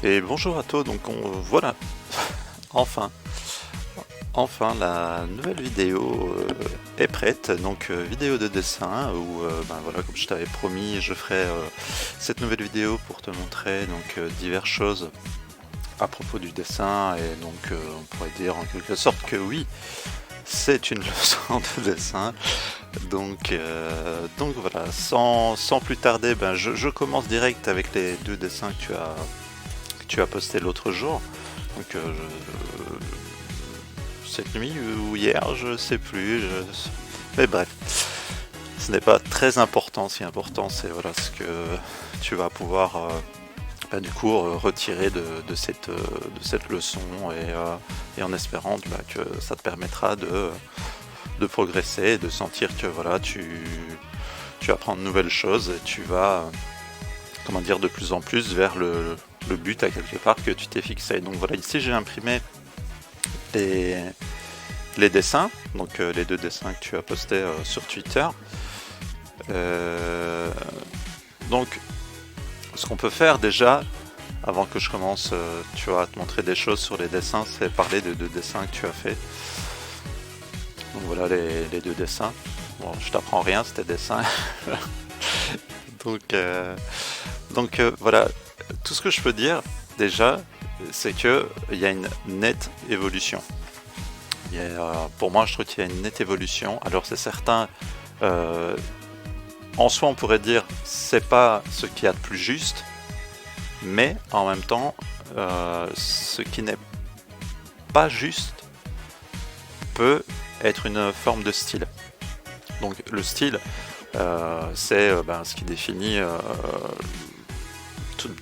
Et bonjour à tous, donc voilà, enfin, enfin la nouvelle vidéo est prête, donc vidéo de dessin où ben voilà, comme je t'avais promis, je ferai cette nouvelle vidéo pour te montrer donc diverses choses à propos du dessin, et donc on pourrait dire en quelque sorte que oui, c'est une leçon de dessin. Donc voilà, sans plus tarder, ben je commence direct avec les deux dessins que tu as posté l'autre jour. Donc cette nuit ou hier, je sais plus. Mais bref, ce n'est pas très important. Ce qui est important, c'est voilà ce que tu vas pouvoir du coup retirer de cette leçon, et en espérant que ça te permettra de progresser, de sentir que voilà tu apprends de nouvelles choses et tu vas comment dire de plus en plus vers le but à quelque part que tu t'es fixé. Donc voilà, ici j'ai imprimé les dessins, donc les deux dessins que tu as postés sur Twitter. Donc ce qu'on peut faire déjà, avant que je commence tu vois, à te montrer des choses sur les dessins, c'est parler des deux dessins que tu as fait. Donc voilà les deux dessins. Bon, je t'apprends rien, c'était dessins. donc voilà, tout ce que je peux dire déjà, c'est que il y a une nette évolution. Pour moi, je trouve qu'il y a une nette évolution. Alors c'est certain, en soi, on pourrait dire c'est pas ce qu'il y a de plus juste, mais en même temps, ce qui n'est pas juste peut être une forme de style. Donc le style, c'est ce qui définit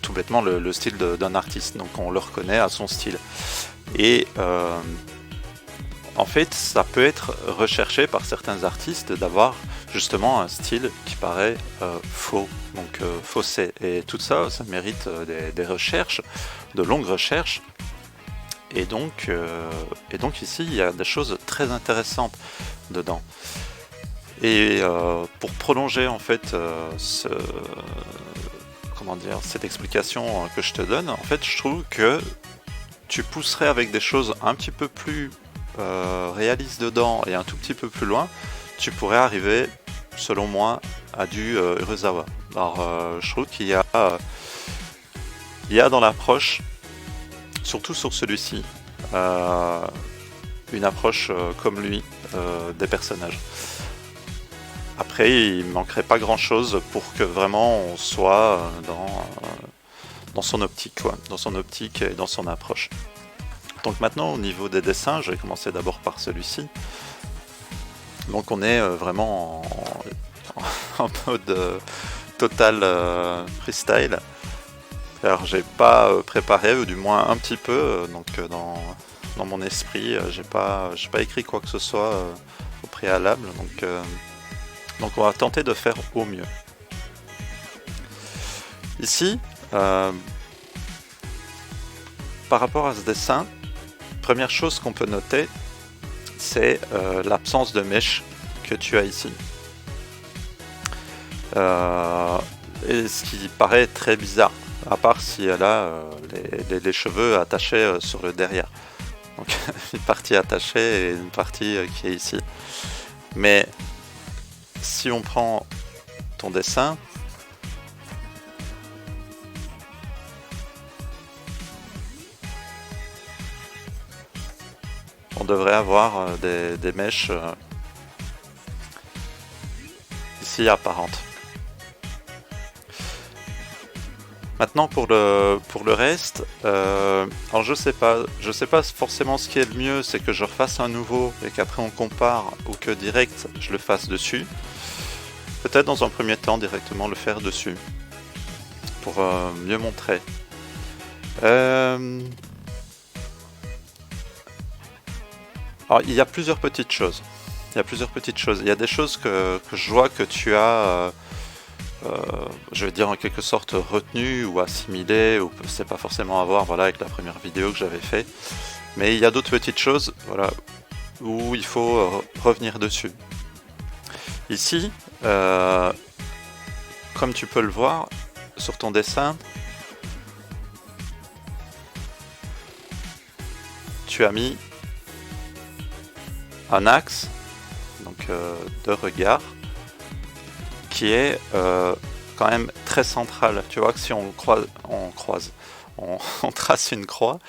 tout bêtement le style d'un artiste. Donc on le reconnaît à son style. Et en fait, ça peut être recherché par certains artistes d'avoir justement un style qui paraît faux, donc faussé. Et tout ça, ça mérite des recherches, de longues recherches. Et donc ici, il y a des choses très intéressantes dedans. Et pour prolonger en fait cette explication que je te donne, en fait, je trouve que tu pousserais avec des choses un petit peu plus réalistes dedans et un tout petit peu plus loin, tu pourrais arriver, selon moi, à du Urasawa. Alors, je trouve qu'il y a dans l'approche, surtout sur celui-ci, une approche comme lui des personnages. Après, il manquerait pas grand-chose pour que vraiment on soit dans son optique, quoi, dans son optique et dans son approche. Donc maintenant, au niveau des dessins, je vais commencer d'abord par celui-ci. Donc on est vraiment en mode total freestyle. Alors j'ai pas préparé, ou du moins un petit peu, dans mon esprit, j'ai pas écrit quoi que ce soit au préalable. Donc on va tenter de faire au mieux. Ici, par rapport à ce dessin, première chose qu'on peut noter, c'est l'absence de mèche que tu as ici. Et ce qui paraît très bizarre, à part si elle a les cheveux attachés sur le derrière. Donc une partie attachée et une partie qui est ici. Mais si on prend ton dessin, on devrait avoir des mèches ici apparentes. Maintenant pour le reste, alors je sais pas forcément ce qui est le mieux, c'est que je refasse un nouveau et qu'après on compare, ou que direct je le fasse dessus. Peut-être dans un premier temps directement le faire dessus pour mieux montrer. Alors il y a plusieurs petites choses. Il y a des choses que je vois que tu as, je vais dire en quelque sorte retenu ou assimilé, ou c'est pas forcément à voir, voilà, avec la première vidéo que j'avais fait. Mais il y a d'autres petites choses, voilà, où il faut revenir dessus. Ici, comme tu peux le voir sur ton dessin, tu as mis un axe donc, de regard qui est quand même très central. Tu vois que si on trace une croix,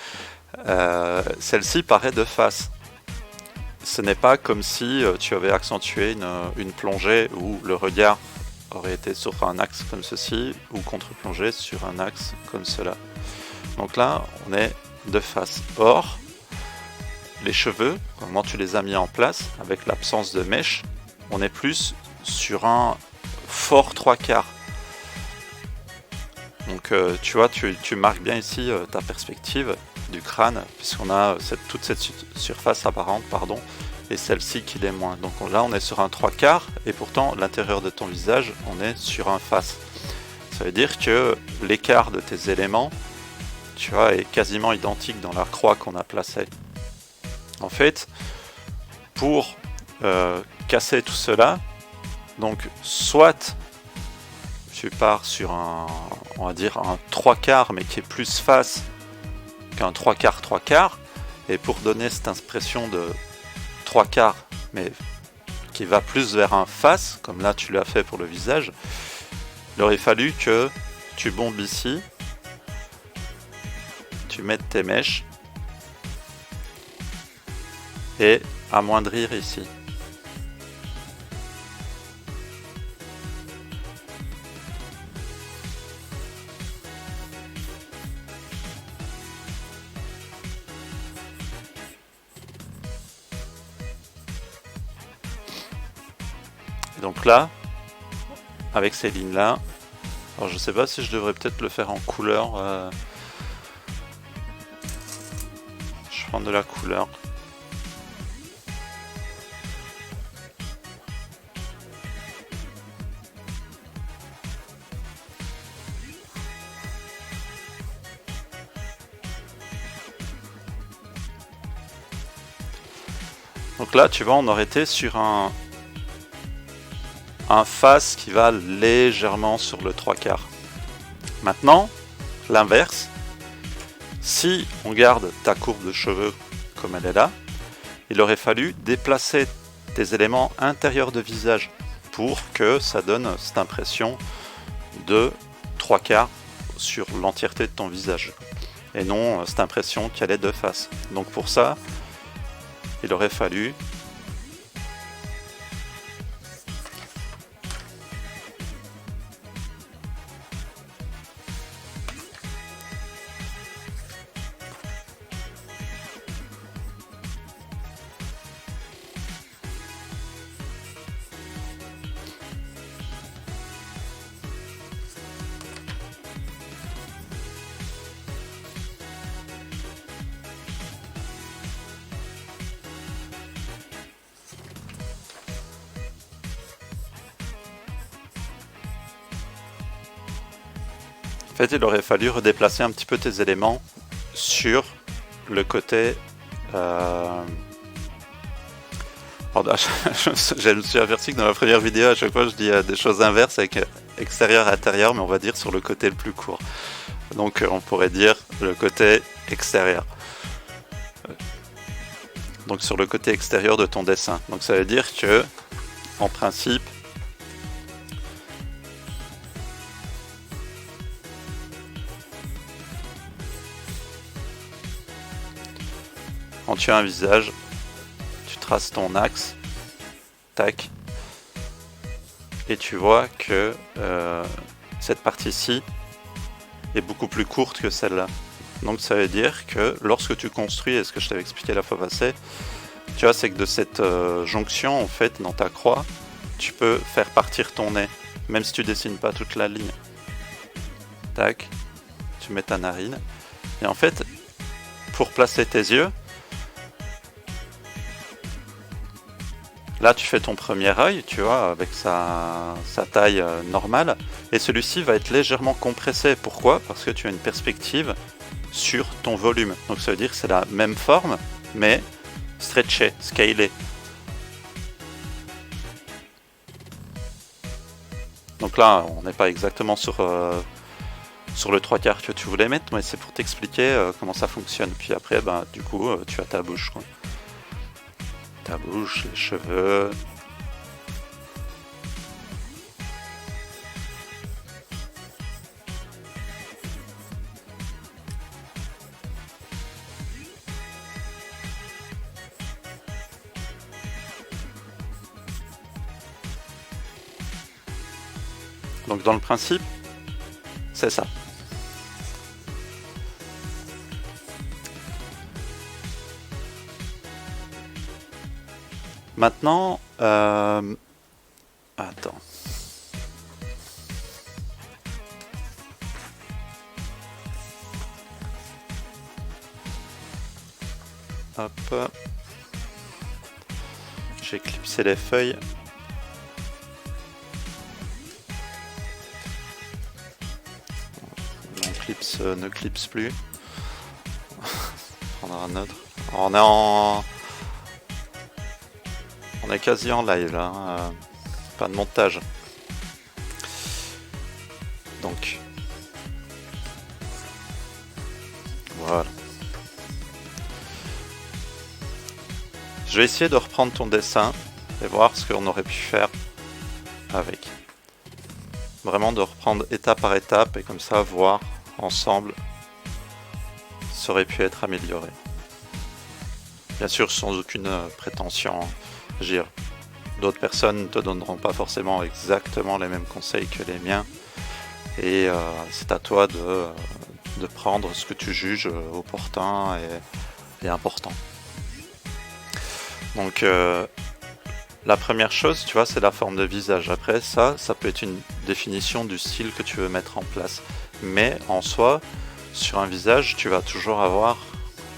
celle-ci paraît de face. Ce n'est pas comme si tu avais accentué une plongée où le regard aurait été sur un axe comme ceci ou contre-plongé sur un axe comme cela. Donc là, on est de face. Or, les cheveux, comment tu les as mis en place, avec l'absence de mèche, on est plus sur un fort 3/4. Donc tu vois, tu marques bien ici ta perspective du crâne, puisqu'on a toute cette surface apparente, pardon, et celle-ci qui l'est moins. Donc là, on est sur un 3/4, et pourtant, l'intérieur de ton visage, on est sur un face. Ça veut dire que l'écart de tes éléments, tu vois, est quasiment identique dans la croix qu'on a placée. En fait, pour casser tout cela, donc soit tu pars sur on va dire un 3/4 mais qui est plus face qu'un 3/4, et pour donner cette impression de 3/4 mais qui va plus vers un face, comme là tu l'as fait pour le visage, il aurait fallu que tu bombes ici, tu mettes tes mèches et amoindrir ici. Donc là, avec ces lignes là, alors je sais pas si je devrais peut-être le faire en couleur. Je prends de la couleur. Donc là, tu vois, on aurait été sur un face qui va légèrement sur le 3/4. Maintenant, l'inverse, si on garde ta courbe de cheveux comme elle est là, il aurait fallu déplacer tes éléments intérieurs de visage pour que ça donne cette impression de 3/4 sur l'entièreté de ton visage, et non cette impression qu'elle est de face. Donc pour ça, il aurait fallu En fait, il aurait fallu redéplacer un petit peu tes éléments sur le côté... Alors, je me suis averti que dans la première vidéo, à chaque fois, je dis des choses inverses avec extérieur-intérieur, mais on va dire sur le côté le plus court. Donc, on pourrait dire le côté extérieur. Donc, sur le côté extérieur de ton dessin. Donc, ça veut dire que, en principe, quand tu as un visage, tu traces ton axe, tac, et tu vois que cette partie-ci est beaucoup plus courte que celle-là. Donc ça veut dire que lorsque tu construis, et ce que je t'avais expliqué la fois passée, tu vois, c'est que de cette jonction, en fait, dans ta croix, tu peux faire partir ton nez, même si tu dessines pas toute la ligne. Tac, tu mets ta narine, et en fait, pour placer tes yeux, là, tu fais ton premier œil, tu vois, avec sa taille normale, et celui-ci va être légèrement compressé. Pourquoi? Parce que tu as une perspective sur ton volume. Donc ça veut dire que c'est la même forme, mais stretché, scalé. Donc là, on n'est pas exactement sur sur le 3/4 que tu voulais mettre, mais c'est pour t'expliquer comment ça fonctionne. Puis après, ben, du coup, tu as ta bouche, quoi. Ta bouche, les cheveux. Donc dans le principe, c'est ça. Maintenant, attends. Hop. J'ai clipsé les feuilles. Mon clips ne clipse plus. On prendra un autre. On est quasi en live là, pas de montage. Donc voilà. Je vais essayer de reprendre ton dessin et voir ce qu'on aurait pu faire avec. Vraiment de reprendre étape par étape et comme ça voir ensemble ça aurait pu être amélioré. Bien sûr sans aucune prétention. Je veux dire, d'autres personnes ne te donneront pas forcément exactement les mêmes conseils que les miens et c'est à toi de prendre ce que tu juges opportun et important. Donc la première chose, tu vois, c'est la forme de visage. Après ça peut être une définition du style que tu veux mettre en place. Mais en soi, sur un visage, tu vas toujours avoir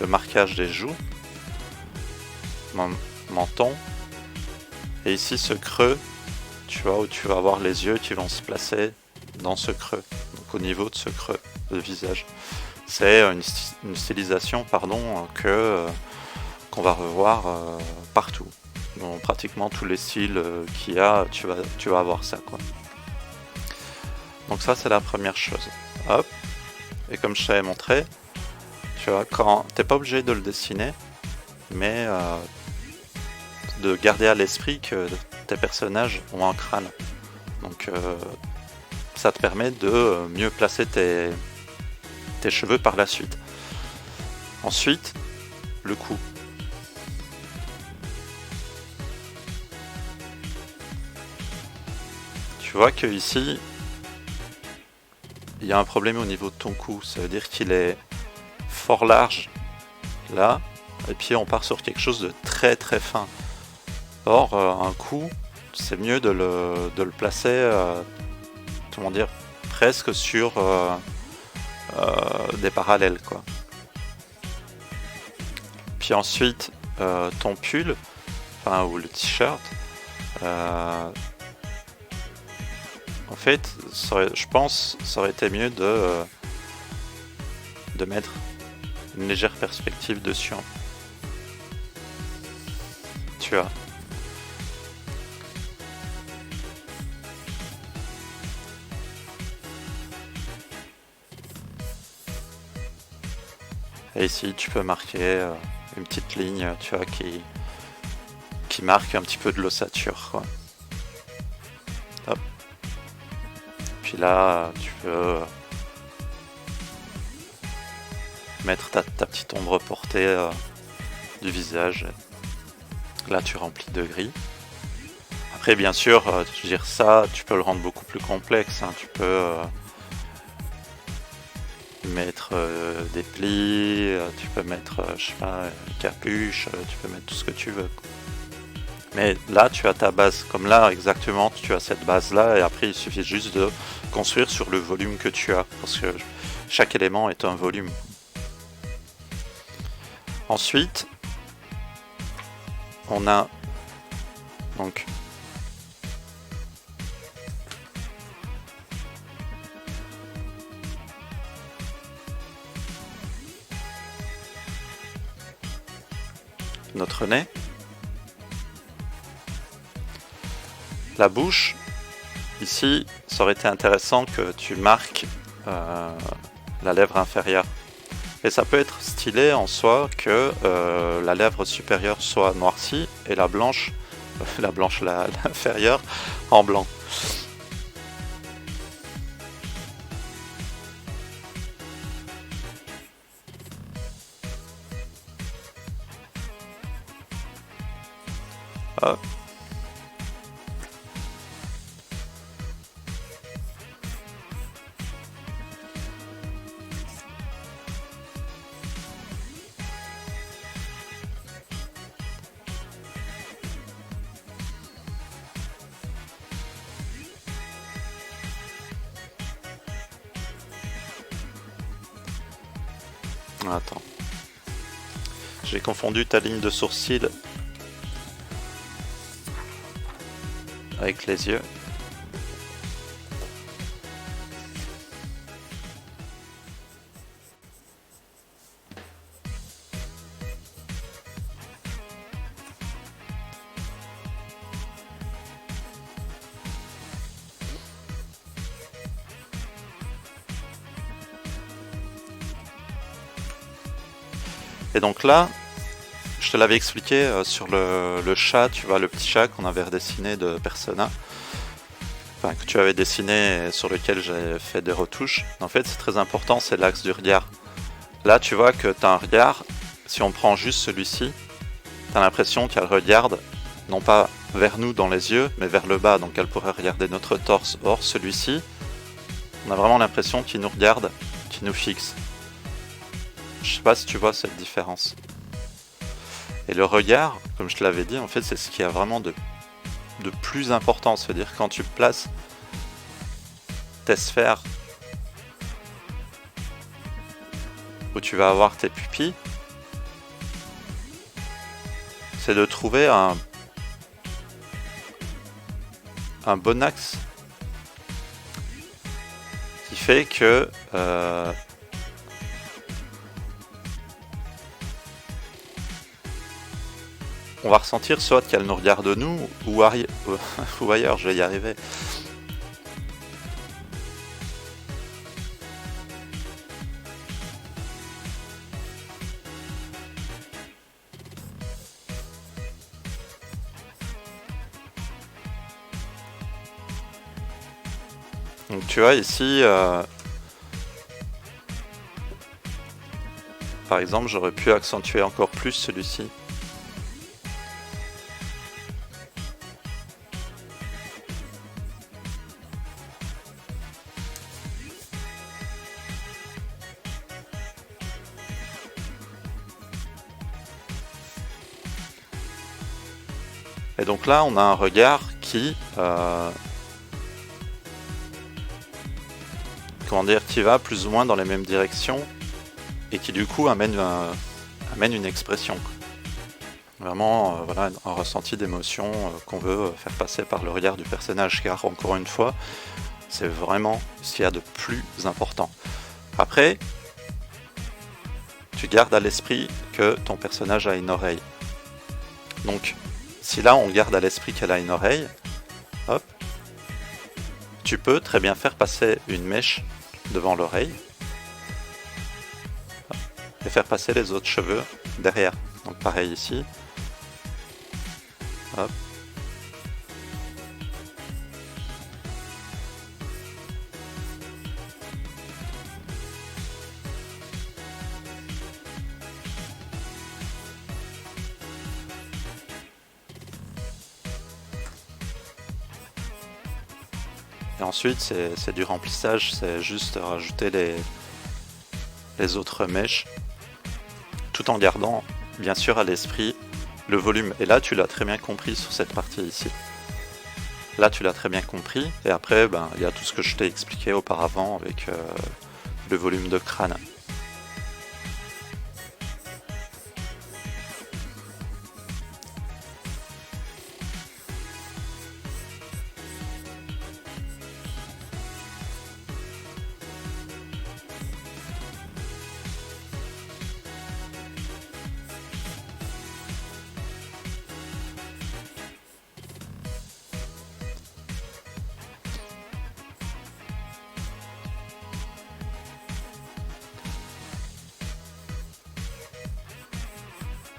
le marquage des joues, menton, et ici ce creux, tu vois, où tu vas avoir les yeux qui vont se placer dans ce creux, donc au niveau de ce creux de visage. C'est une stylisation, pardon, qu'on va revoir partout. Dans pratiquement tous les styles qu'il y a, tu vas avoir ça, quoi. Donc ça c'est la première chose. Hop. Et comme je t'avais montré, tu vois, quand t'es pas obligé de le dessiner, mais de garder à l'esprit que tes personnages ont un crâne. Donc ça te permet de mieux placer tes cheveux par la suite. Ensuite, le cou. Tu vois que ici, il y a un problème au niveau de ton cou. Ça veut dire qu'il est fort large là, et puis on part sur quelque chose de très très fin. Or, un cou, c'est mieux de le placer, comment dire, presque sur des parallèles, quoi. Puis ensuite, ton pull, enfin ou le t-shirt, en fait, je pense ça aurait été mieux de mettre une légère perspective dessus. Tu vois. Et ici, tu peux marquer une petite ligne, tu vois, qui marque un petit peu de l'ossature, quoi. Hop. Puis là, tu peux mettre ta petite ombre portée du visage. Là, tu remplis de gris. Après, bien sûr, je veux dire ça, tu peux le rendre beaucoup plus complexe. Hein. Tu peux mettre des plis, tu peux mettre, je sais pas, une capuche, tu peux mettre tout ce que tu veux. Mais là, tu as ta base. Comme là, exactement, tu as cette base-là. Et après, il suffit juste de construire sur le volume que tu as. Parce que chaque élément est un volume. Ensuite, on a donc notre nez, la bouche. Ici, ça aurait été intéressant que tu marques euh, la lèvre inférieure. Et ça peut être stylé en soi que la lèvre supérieure soit noircie et la blanche, l'inférieure en blanc. Hop. Attends. J'ai confondu ta ligne de sourcil avec les yeux. Et donc là, je te l'avais expliqué sur le chat, tu vois, le petit chat qu'on avait redessiné de Persona, enfin que tu avais dessiné et sur lequel j'ai fait des retouches. En fait, c'est très important, c'est l'axe du regard. Là, tu vois que tu as un regard, si on prend juste celui-ci, tu as l'impression qu'elle regarde, non pas vers nous dans les yeux, mais vers le bas, donc elle pourrait regarder notre torse. Or, celui-ci, on a vraiment l'impression qu'il nous regarde, qu'il nous fixe. Je sais pas si tu vois cette différence. Et le regard, comme je te l'avais dit, en fait, c'est ce qui a vraiment de plus important. C'est-à-dire quand tu places tes sphères où tu vas avoir tes pupilles, c'est de trouver un bon axe qui fait que on va ressentir soit qu'elle nous regarde nous ou ailleurs, je vais y arriver. Donc tu vois ici, par exemple, j'aurais pu accentuer encore plus celui-ci. Et donc là, on a un regard qui, comment dire, qui va plus ou moins dans les mêmes directions et qui du coup amène une expression. Vraiment, voilà, un ressenti d'émotion qu'on veut faire passer par le regard du personnage, car encore une fois, c'est vraiment ce qu'il y a de plus important. Après, tu gardes à l'esprit que ton personnage a une oreille. Donc, si là on garde à l'esprit qu'elle a une oreille, hop, tu peux très bien faire passer une mèche devant l'oreille et faire passer les autres cheveux derrière. Donc pareil ici. Hop. Et ensuite, c'est du remplissage, c'est juste rajouter les autres mèches, tout en gardant, bien sûr, à l'esprit le volume. Et là, tu l'as très bien compris sur cette partie ici. Là, tu l'as très bien compris. Et après, ben, il y a tout ce que je t'ai expliqué auparavant avec le volume de crâne.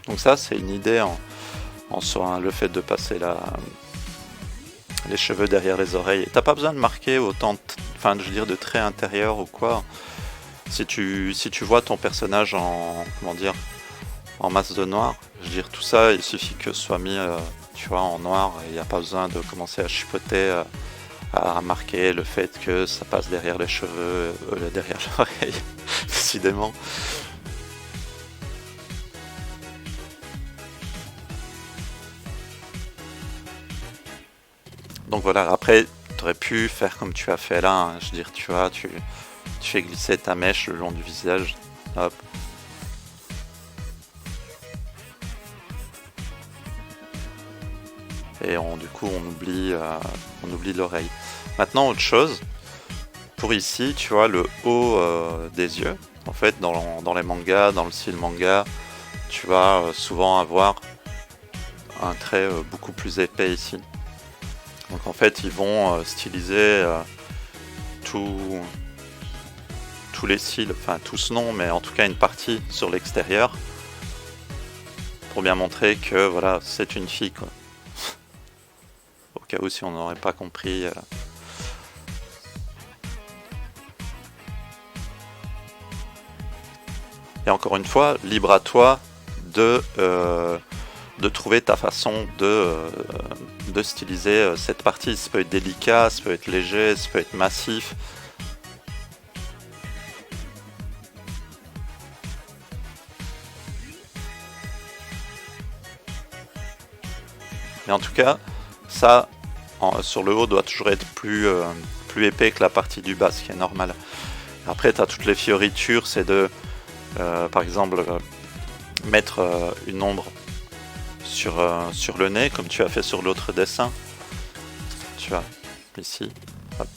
Donc ça, c'est une idée en soi, hein, le fait de passer les cheveux derrière les oreilles. T'as pas besoin de marquer autant, enfin, je veux dire, de traits intérieurs ou quoi. Si tu vois ton personnage en, comment dire, en masse de noir, je veux dire, tout ça, il suffit que ce soit mis, tu vois, en noir, et il n'y a pas besoin de commencer à chipoter, à marquer le fait que ça passe derrière les cheveux, derrière l'oreille, décidément. Donc voilà, après, tu aurais pu faire comme tu as fait là, hein. Je veux dire, tu vois, tu fais glisser ta mèche le long du visage, hop. Et du coup, on oublie l'oreille. Maintenant, autre chose, pour ici, tu vois, le haut des yeux, en fait, dans les mangas, dans le style manga, tu vas souvent avoir un trait beaucoup plus épais ici. Donc en fait, ils vont styliser tous les cils, enfin tous non, mais en tout cas une partie sur l'extérieur, pour bien montrer que voilà, c'est une fille, quoi. Au cas où si on n'aurait pas compris. Et encore une fois, libre à toi de trouver ta façon de styliser cette partie. Ça peut être délicat, ça peut être léger, ça peut être massif. Mais en tout cas, ça, sur le haut, doit toujours être plus épais que la partie du bas, ce qui est normal. Après, tu as toutes les fioritures, c'est de, par exemple, mettre une ombre sur le nez, comme tu as fait sur l'autre dessin. Tu vois, ici. Hop.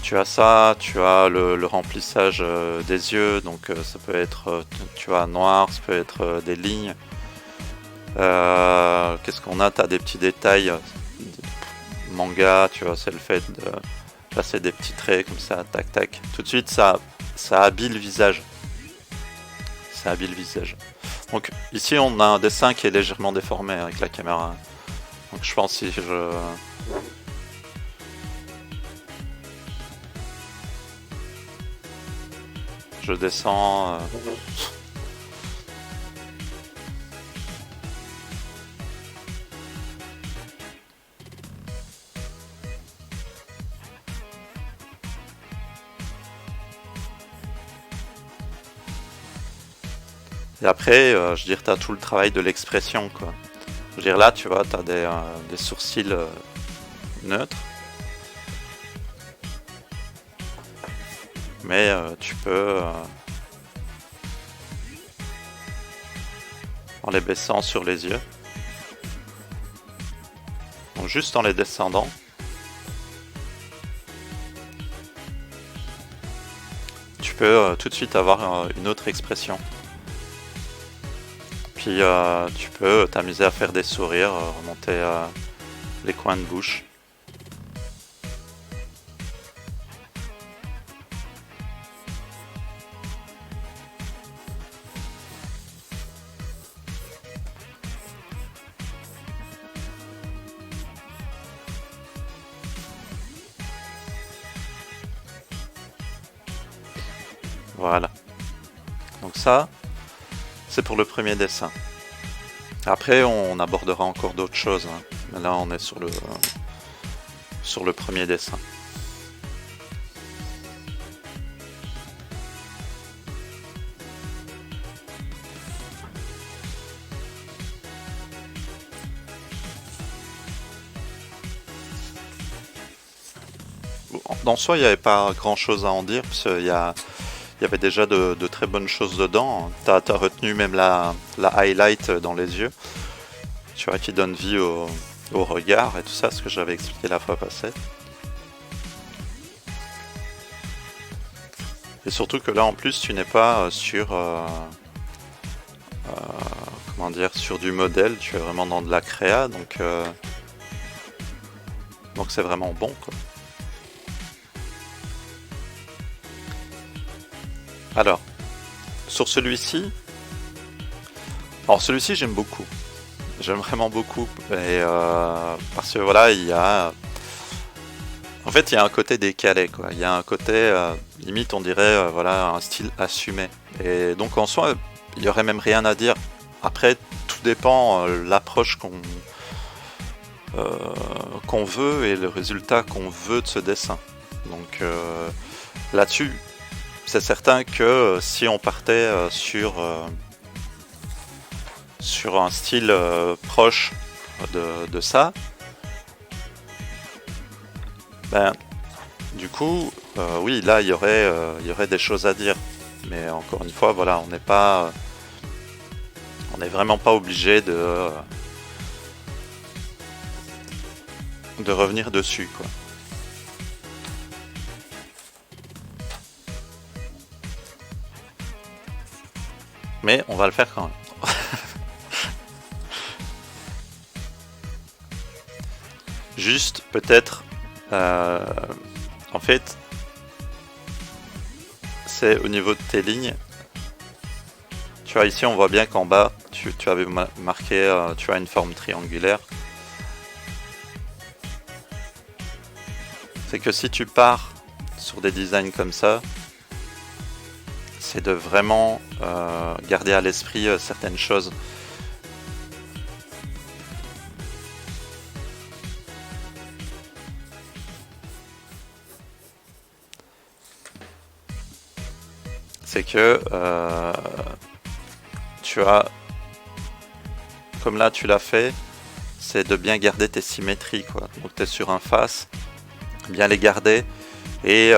Tu as ça, tu as le remplissage des yeux, donc ça peut être, tu vois, noir, ça peut être des lignes. Qu'est-ce qu'on a? T'as des petits détails manga, tu vois, c'est le fait de passer des petits traits comme ça, tac tac. Tout de suite, ça habille le visage. Ça habille le visage. Donc ici, on a un dessin qui est légèrement déformé avec la caméra. Donc je pense si je descends. Et après, je veux dire, t'as tout le travail de l'expression, quoi. Je veux dire, là, tu vois, t'as des sourcils neutres. Mais tu peux, en les baissant sur les yeux, donc juste en les descendant, tu peux tout de suite avoir une autre expression. Puis tu peux t'amuser à faire des sourires, remonter les coins de bouche. Voilà. Donc ça, c'est pour le premier dessin. Après, on abordera encore d'autres choses, hein. Mais là, on est sur le premier dessin. Dans soi, il n'y avait pas grand chose à en dire, parce qu'il y avait déjà de très bonnes choses dedans. T'as retenu même la highlight dans les yeux, tu vois, qui donne vie au regard et tout ça, ce que j'avais expliqué la fois passée. Et surtout que là, en plus, tu n'es pas sur comment dire, sur du modèle, tu es vraiment dans de la créa, donc c'est vraiment bon, quoi. Alors, sur celui-ci, alors celui-ci j'aime beaucoup. J'aime vraiment beaucoup. Et parce que voilà, il y a. En fait, il y a un côté décalé, quoi. Il y a un côté, limite, on dirait, voilà, un style assumé. Et donc, en soi, il y aurait même rien à dire. Après, tout dépend l'approche qu'on veut et le résultat qu'on veut de ce dessin. Donc, là-dessus, c'est certain que si on partait sur un style proche de ça, ben, du coup, oui, là, il y aurait des choses à dire. Mais encore une fois, voilà, on n'est vraiment pas obligé de revenir dessus, quoi. Mais on va le faire quand même. Juste, peut-être, en fait, c'est au niveau de tes lignes. Tu vois, ici, on voit bien qu'en bas, tu avais marqué, tu as une forme triangulaire. C'est que si tu pars sur des designs comme ça, c'est de vraiment garder à l'esprit certaines choses. C'est que tu as, comme là tu l'as fait, c'est de bien garder tes symétries, quoi. Donc tu es sur un face, bien les garder. Et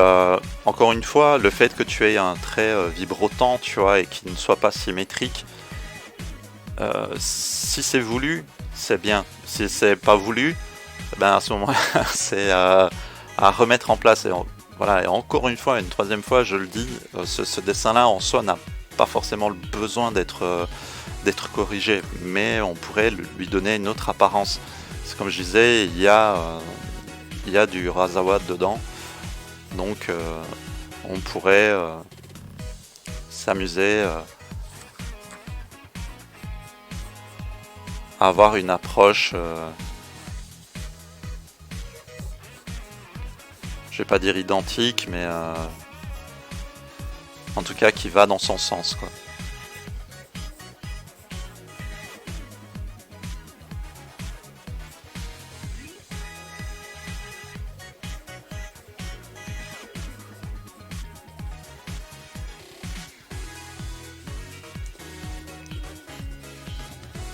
encore une fois, le fait que tu aies un trait vibrotant, tu vois, et qui ne soit pas symétrique, si c'est voulu, c'est bien. Si c'est pas voulu, ben à ce moment-là, c'est à remettre en place. Voilà, et encore une fois, une troisième fois, je le dis, ce dessin-là en soi n'a pas forcément le besoin d'être corrigé, mais on pourrait lui donner une autre apparence. C'est comme je disais, il y a du Urasawa dedans, donc on pourrait s'amuser à avoir une approche, je vais pas dire identique, mais en tout cas qui va dans son sens, quoi.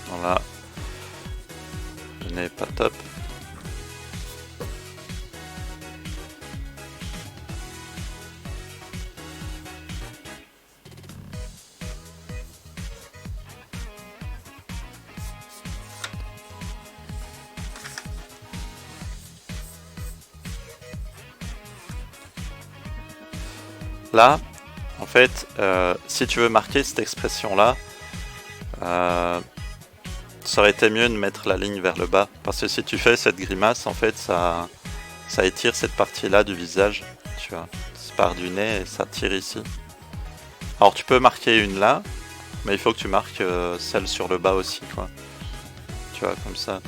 Voilà, le nez est pas top. Là, en fait, si tu veux marquer cette expression-là, ça aurait été mieux de mettre la ligne vers le bas. Parce que si tu fais cette grimace, en fait, ça étire cette partie-là du visage. Tu vois, ça part du nez et ça tire ici. Alors tu peux marquer une là, mais il faut que tu marques celle sur le bas aussi, quoi. Tu vois, comme ça.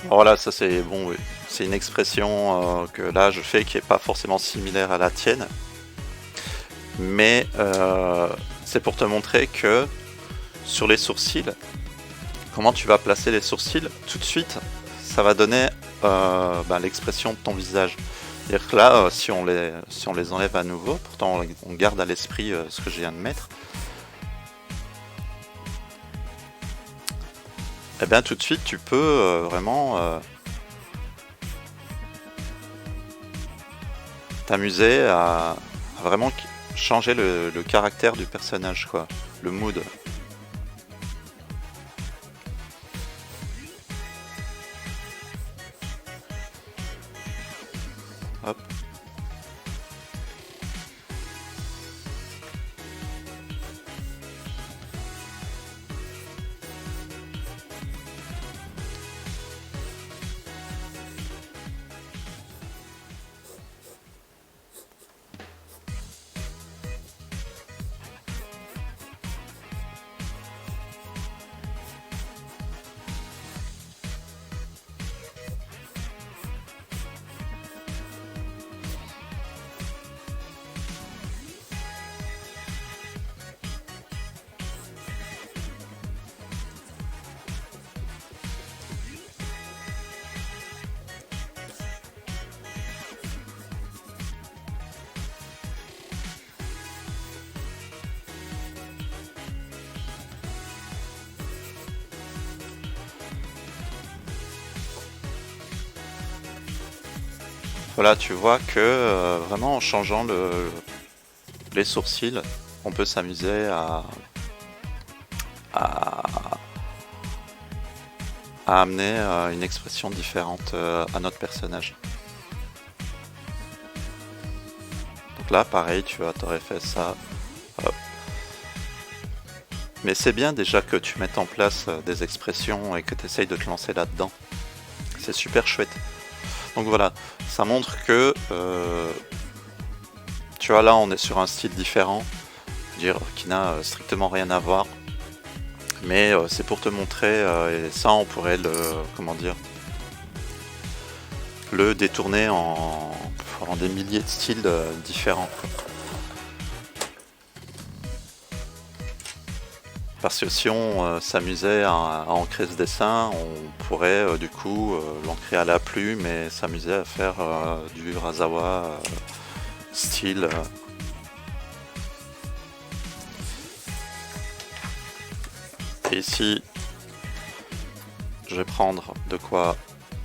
Voilà, ça c'est bon, oui. C'est une expression que là je fais qui est pas forcément similaire à la tienne, mais c'est pour te montrer que sur les sourcils, comment tu vas placer les sourcils tout de suite, ça va donner l'expression de ton visage. C'est-à-dire que là, si on les enlève à nouveau, pourtant on garde à l'esprit ce que je viens de mettre, et bien tout de suite tu peux vraiment t'amuser à vraiment changer le caractère du personnage, quoi, le mood. Hop. Voilà, tu vois que vraiment en changeant les sourcils, on peut s'amuser à, à amener une expression différente à notre personnage. Donc là, pareil, t'aurais fait ça. Hop. Mais c'est bien déjà que tu mettes en place des expressions et que tu essayes de te lancer là-dedans. C'est super chouette. Donc voilà, ça montre que tu vois, là on est sur un style différent, dire qui n'a strictement rien à voir, mais c'est pour te montrer, et ça on pourrait le détourner en des milliers de styles différents, quoi. Parce que si on s'amusait à ancrer ce dessin, on pourrait du coup l'ancrer à la plume et s'amuser à faire du Urasawa style. Et ici, je vais prendre de quoi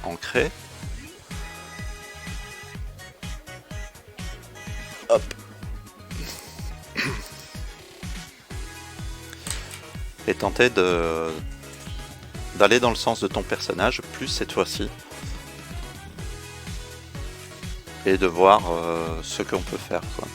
ancrer. Hop. Et tenter d'aller dans le sens de ton personnage, plus cette fois-ci. Et de voir ce qu'on peut faire, quoi.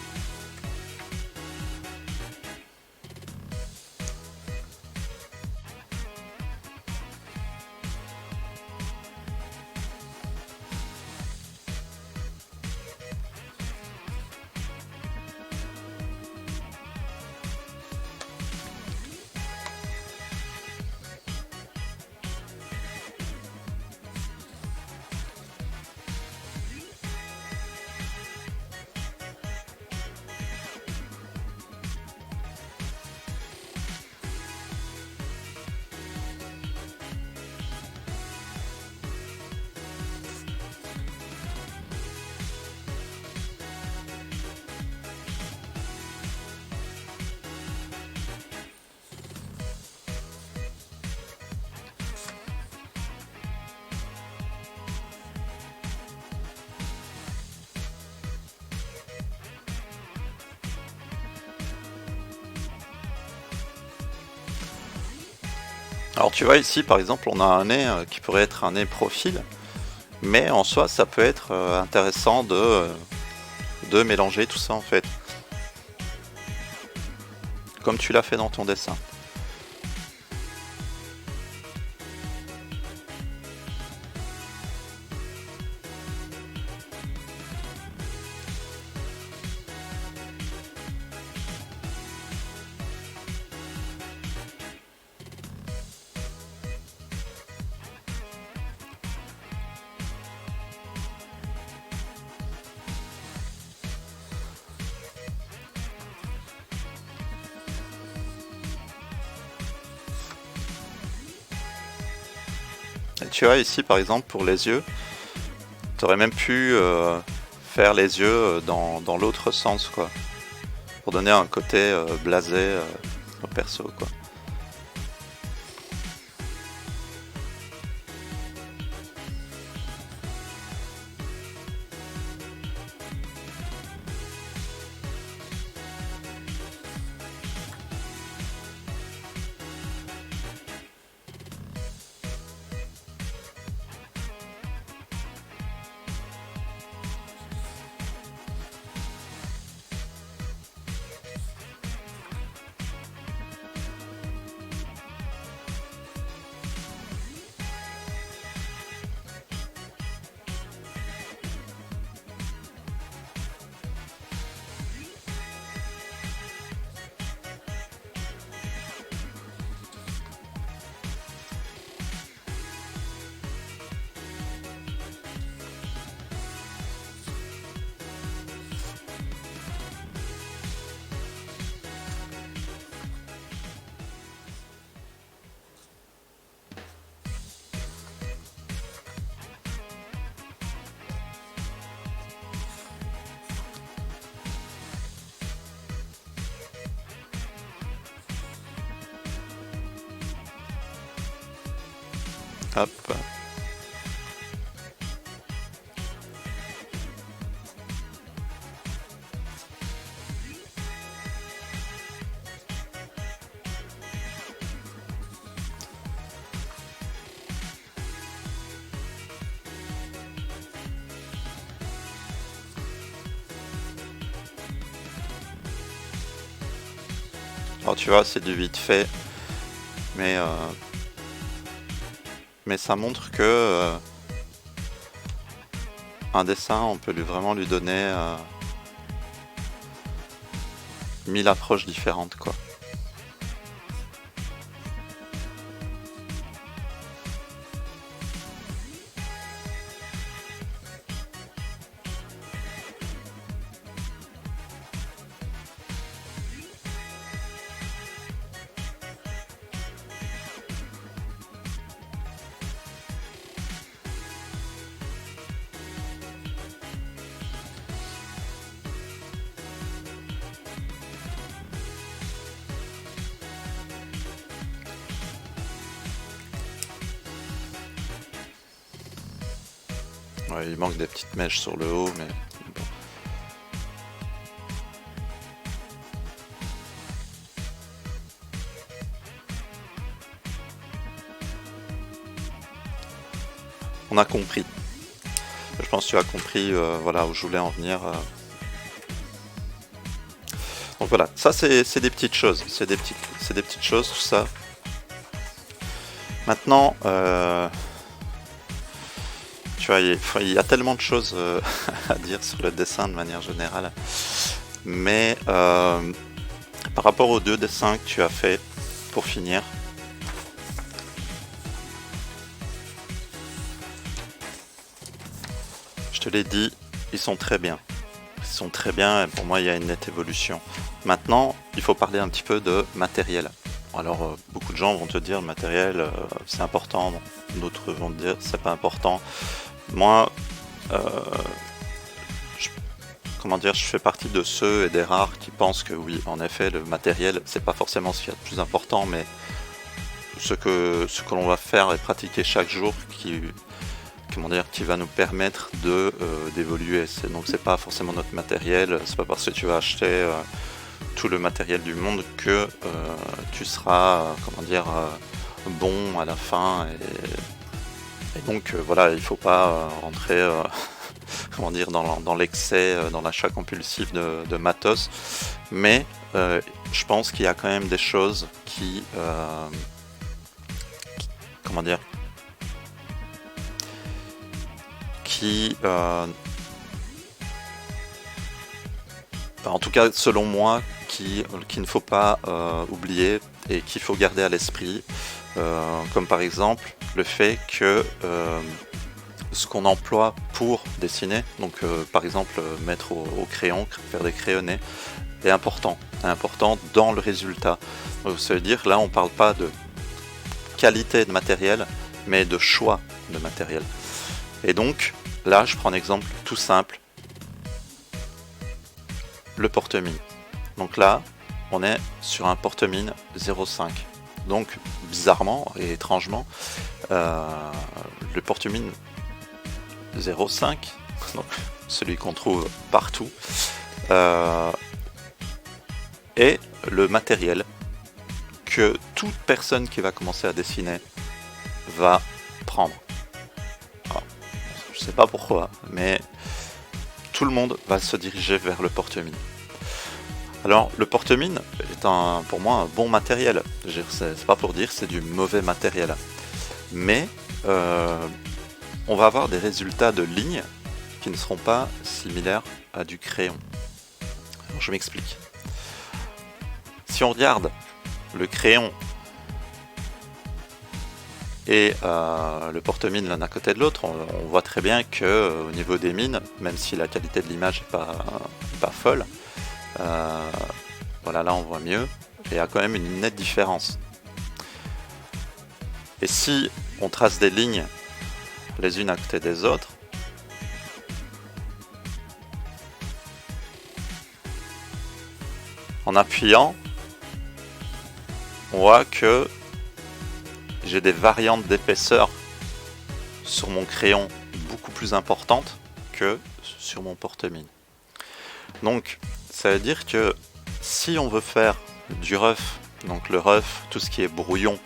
Alors tu vois ici par exemple on a un nez qui pourrait être un nez profil, mais en soi ça peut être intéressant de mélanger tout ça en fait, comme tu l'as fait dans ton dessin. Et tu vois, ici par exemple, pour les yeux, tu aurais même pu faire les yeux dans l'autre sens, quoi. Pour donner un côté blasé au perso, quoi. Hop. Alors tu vois, c'est du vite fait, mais ça montre que un dessin, on peut vraiment lui donner 1000 approches différentes, quoi. Ouais, il manque des petites mèches sur le haut, mais bon. On a compris. Je pense que tu as compris voilà, où je voulais en venir. Donc voilà, ça c'est des petites choses. C'est des petites choses, tout ça. Maintenant, tu vois, il y a tellement de choses à dire sur le dessin de manière générale. Mais par rapport aux 2 dessins que tu as fait pour finir, je te l'ai dit, ils sont très bien. Ils sont très bien et pour moi il y a une nette évolution. Maintenant, il faut parler un petit peu de matériel. Alors beaucoup de gens vont te dire le matériel c'est important, d'autres vont te dire c'est pas important. Moi, je fais partie de ceux et des rares qui pensent que oui, en effet, le matériel c'est pas forcément ce qu'il y a de plus important, mais ce que l'on va faire et pratiquer chaque jour qui va nous permettre d'évoluer. Donc c'est pas forcément notre matériel, c'est pas parce que tu vas acheter tout le matériel du monde que tu seras bon à la fin et donc voilà, il faut pas rentrer dans l'excès, dans l'achat compulsif de matos, mais je pense qu'il y a quand même des choses qui en tout cas selon moi qu'il ne faut pas oublier et qu'il faut garder à l'esprit, comme par exemple le fait que ce qu'on emploie pour dessiner, donc par exemple mettre au crayon, faire des crayonnés, est important dans le résultat. Donc, ça veut dire là on parle pas de qualité de matériel, mais de choix de matériel. Et donc, là, je prends un exemple tout simple, le porte-mine. Donc là, on est sur un porte-mine 0.5. Donc, bizarrement et étrangement, le porte-mine 0.5, donc celui qu'on trouve partout, est le matériel que toute personne qui va commencer à dessiner va prendre. Alors, je sais pas pourquoi, mais tout le monde va se diriger vers le porte-mine. Alors, le porte-mine est pour moi un bon matériel. C'est pas pour dire que c'est du mauvais matériel. Mais on va avoir des résultats de lignes qui ne seront pas similaires à du crayon. Alors, je m'explique. Si on regarde le crayon et le porte-mine l'un à côté de l'autre, on voit très bien que au niveau des mines, même si la qualité de l'image n'est pas folle, voilà, là on voit mieux, et il y a quand même une nette différence. Et si on trace des lignes les unes à côté des autres, en appuyant, on voit que j'ai des variantes d'épaisseur sur mon crayon beaucoup plus importantes que sur mon porte-mine. Donc ça veut dire que si on veut faire du rough, donc le rough, tout ce qui est brouillon,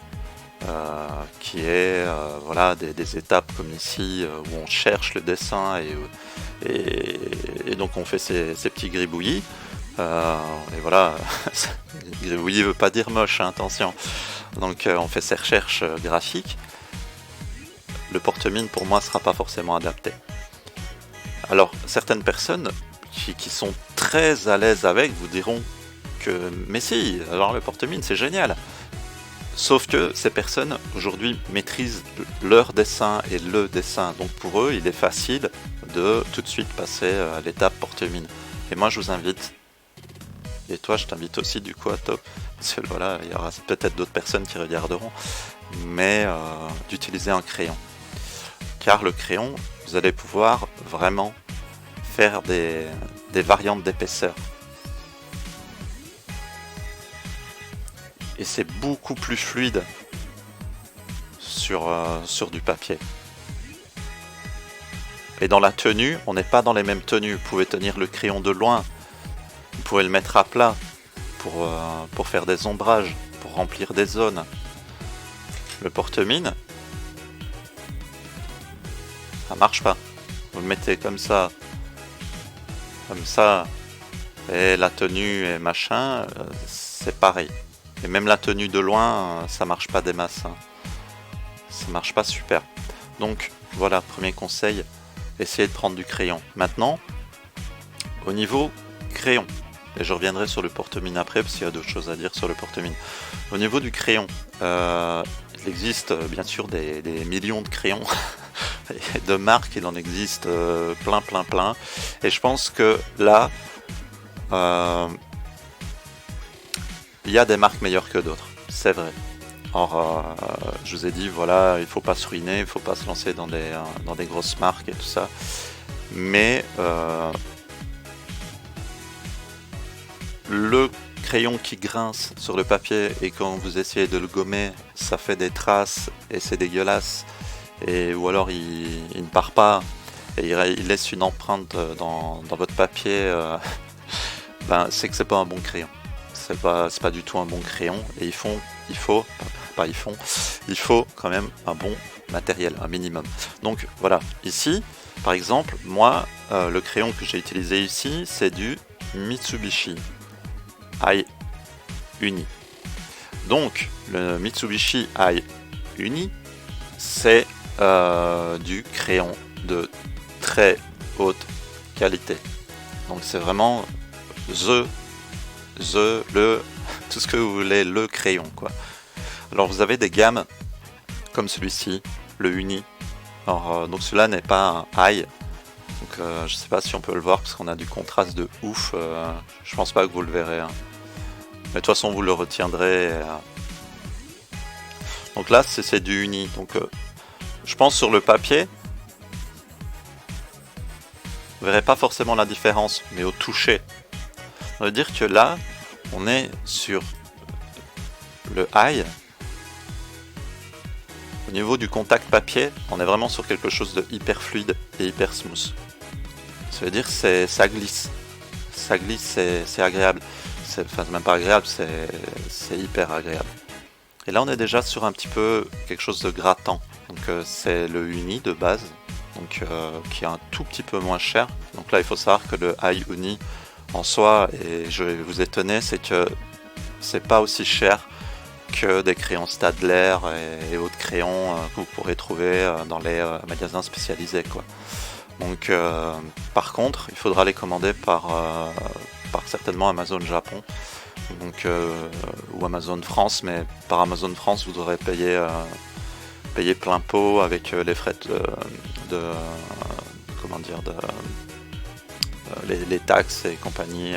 qui est voilà, des étapes comme ici où on cherche le dessin et donc on fait ces petits gribouillis, et voilà, gribouillis veut pas dire moche, hein, attention. Donc on fait ces recherches graphiques. Le porte-mine pour moi sera pas forcément adapté. Alors certaines personnes qui sont très à l'aise avec vous diront que mais si, alors le porte-mine c'est génial. Sauf que ces personnes aujourd'hui maîtrisent leur dessin et le dessin, donc pour eux il est facile de tout de suite passer à l'étape porte-mine. Et moi je vous invite, et toi je t'invite aussi du coup à top, parce que voilà, il y aura peut-être d'autres personnes qui regarderont, mais d'utiliser un crayon. Car le crayon, vous allez pouvoir vraiment faire des variantes d'épaisseur. Et c'est beaucoup plus fluide sur du papier. Et dans la tenue, on n'est pas dans les mêmes tenues. Vous pouvez tenir le crayon de loin, vous pouvez le mettre à plat pour faire des ombrages, pour remplir des zones. Le porte-mine, ça marche pas. Vous le mettez comme ça, et la tenue et machin, c'est pareil. Et même la tenue de loin, ça marche pas des masses. Hein. Ça marche pas super. Donc voilà, premier conseil, essayez de prendre du crayon. Maintenant, au niveau crayon, et je reviendrai sur le porte-mine après parce qu'il y a d'autres choses à dire sur le porte-mine. Au niveau du crayon, il existe bien sûr des millions de crayons, de marques, il en existe plein. Et je pense que là, il y a des marques meilleures que d'autres, c'est vrai. Or, je vous ai dit, voilà, il faut pas se ruiner, il faut pas se lancer dans des grosses marques et tout ça. Mais le crayon qui grince sur le papier et quand vous essayez de le gommer, ça fait des traces et c'est dégueulasse. Ou alors il ne part pas et il laisse une empreinte dans votre papier, c'est que c'est pas un bon crayon. C'est pas du tout un bon crayon et il faut quand même un bon matériel, un minimum. Donc voilà, ici par exemple, moi le crayon que j'ai utilisé ici c'est du Mitsubishi Ai Uni. Donc le Mitsubishi Ai Uni c'est du crayon de très haute qualité. Donc c'est vraiment tout ce que vous voulez, le crayon quoi. Alors vous avez des gammes comme celui-ci, le Uni. Alors donc celui-là n'est pas un high. Donc je sais pas si on peut le voir parce qu'on a du contraste de ouf. Je pense pas que vous le verrez. Hein. Mais de toute façon vous le retiendrez. Donc là c'est du Uni. Donc Je pense sur le papier, vous verrez pas forcément la différence, mais au toucher. Ça veut dire que là, on est sur le high. Au niveau du contact papier, on est vraiment sur quelque chose de hyper fluide et hyper smooth. Ça veut dire que ça glisse. Ça glisse, c'est agréable. Enfin, c'est même pas agréable, c'est hyper agréable. Et là, on est déjà sur un petit peu quelque chose de grattant. Donc, c'est le uni de base, donc qui est un tout petit peu moins cher. Donc là, il faut savoir que le High Uni en soi, et je vais vous étonner, c'est que c'est pas aussi cher que des crayons Staedtler et autres crayons que vous pourrez trouver dans les magasins spécialisés, quoi. Donc, par contre, il faudra les commander par certainement Amazon Japon, donc, ou Amazon France, mais par Amazon France, vous devrez payer plein pot avec les frais comment dire, les taxes et compagnie,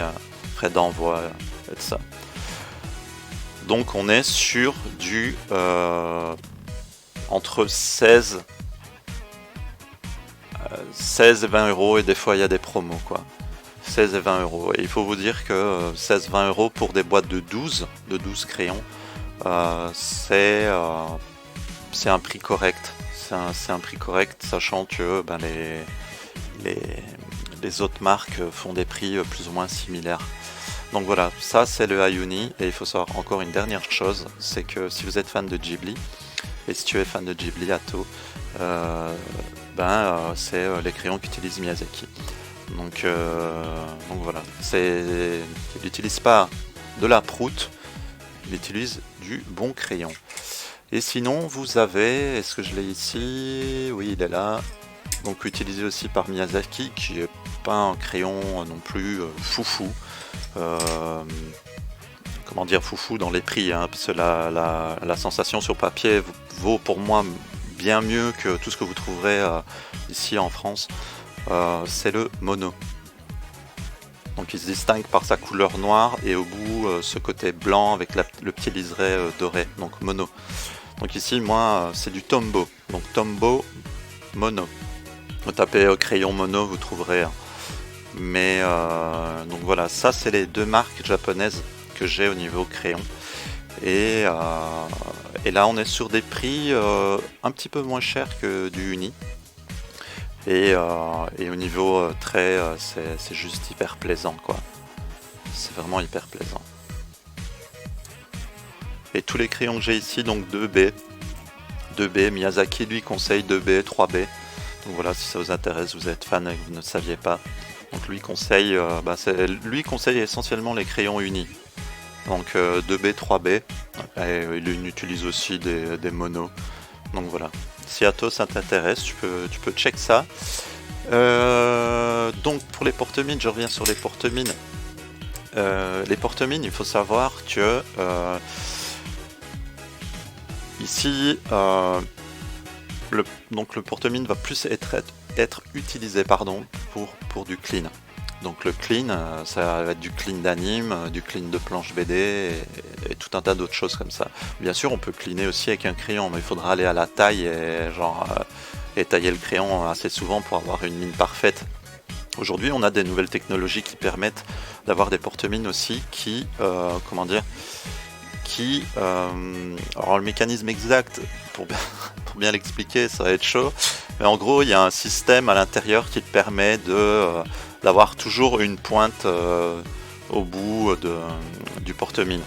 frais d'envoi et tout ça. Donc on est sur du entre 16 et 20 euros, et des fois il y a des promos, quoi. 16 et 20 euros. Et il faut vous dire que 16-20 euros pour des boîtes de 12 crayons, c'est un prix correct. C'est un prix correct, sachant que les autres marques font des prix plus ou moins similaires. Donc voilà, ça c'est le High Uni. Et il faut savoir encore une dernière chose, c'est que si vous êtes fan de Ghibli, et si tu es fan de Ghibli, Atto, c'est les crayons qu'utilise Miyazaki. Donc voilà, il n'utilise pas de la proute, il utilise du bon crayon. Et sinon, vous avez, est-ce que je l'ai ici? Oui, il est là. Donc utilisé aussi par Miyazaki, qui est pas un crayon non plus foufou. Comment dire foufou dans les prix, hein, parce que la sensation sur papier vaut pour moi bien mieux que tout ce que vous trouverez ici en France. C'est le mono. Donc il se distingue par sa couleur noire et au bout ce côté blanc avec le petit liseré doré, donc mono. Donc ici moi c'est du Tombow, donc Tombow mono. Vous tapez crayon mono, vous trouverez. Mais donc voilà, ça c'est les deux marques japonaises que j'ai au niveau crayon. Et là on est sur des prix un petit peu moins chers que du Uni. Et au niveau trait, c'est juste hyper plaisant, quoi. C'est vraiment hyper plaisant. Et tous les crayons que j'ai ici, donc 2B, Miyazaki lui conseille 2B, 3B. Donc voilà, si ça vous intéresse, vous êtes fan et que vous ne saviez pas. Donc lui conseille essentiellement les crayons unis. Donc 2B, 3B. Et il utilise aussi des monos. Donc voilà. Si Atto ça t'intéresse, tu peux check ça. Donc pour les porte-mines, je reviens sur les porte-mines. Les porte-mines, il faut savoir que ici, le porte-mine va plus être utilisé pour du clean. Donc le clean, ça va être du clean d'anime, du clean de planche BD et tout un tas d'autres choses comme ça. Bien sûr, on peut cleaner aussi avec un crayon, mais il faudra aller à la taille et tailler le crayon assez souvent pour avoir une mine parfaite. Aujourd'hui, on a des nouvelles technologies qui permettent d'avoir des porte-mines aussi qui, alors le mécanisme exact, pour bien l'expliquer, ça va être chaud, mais en gros, il y a un système à l'intérieur qui te permet d'avoir toujours une pointe au bout du porte-mine.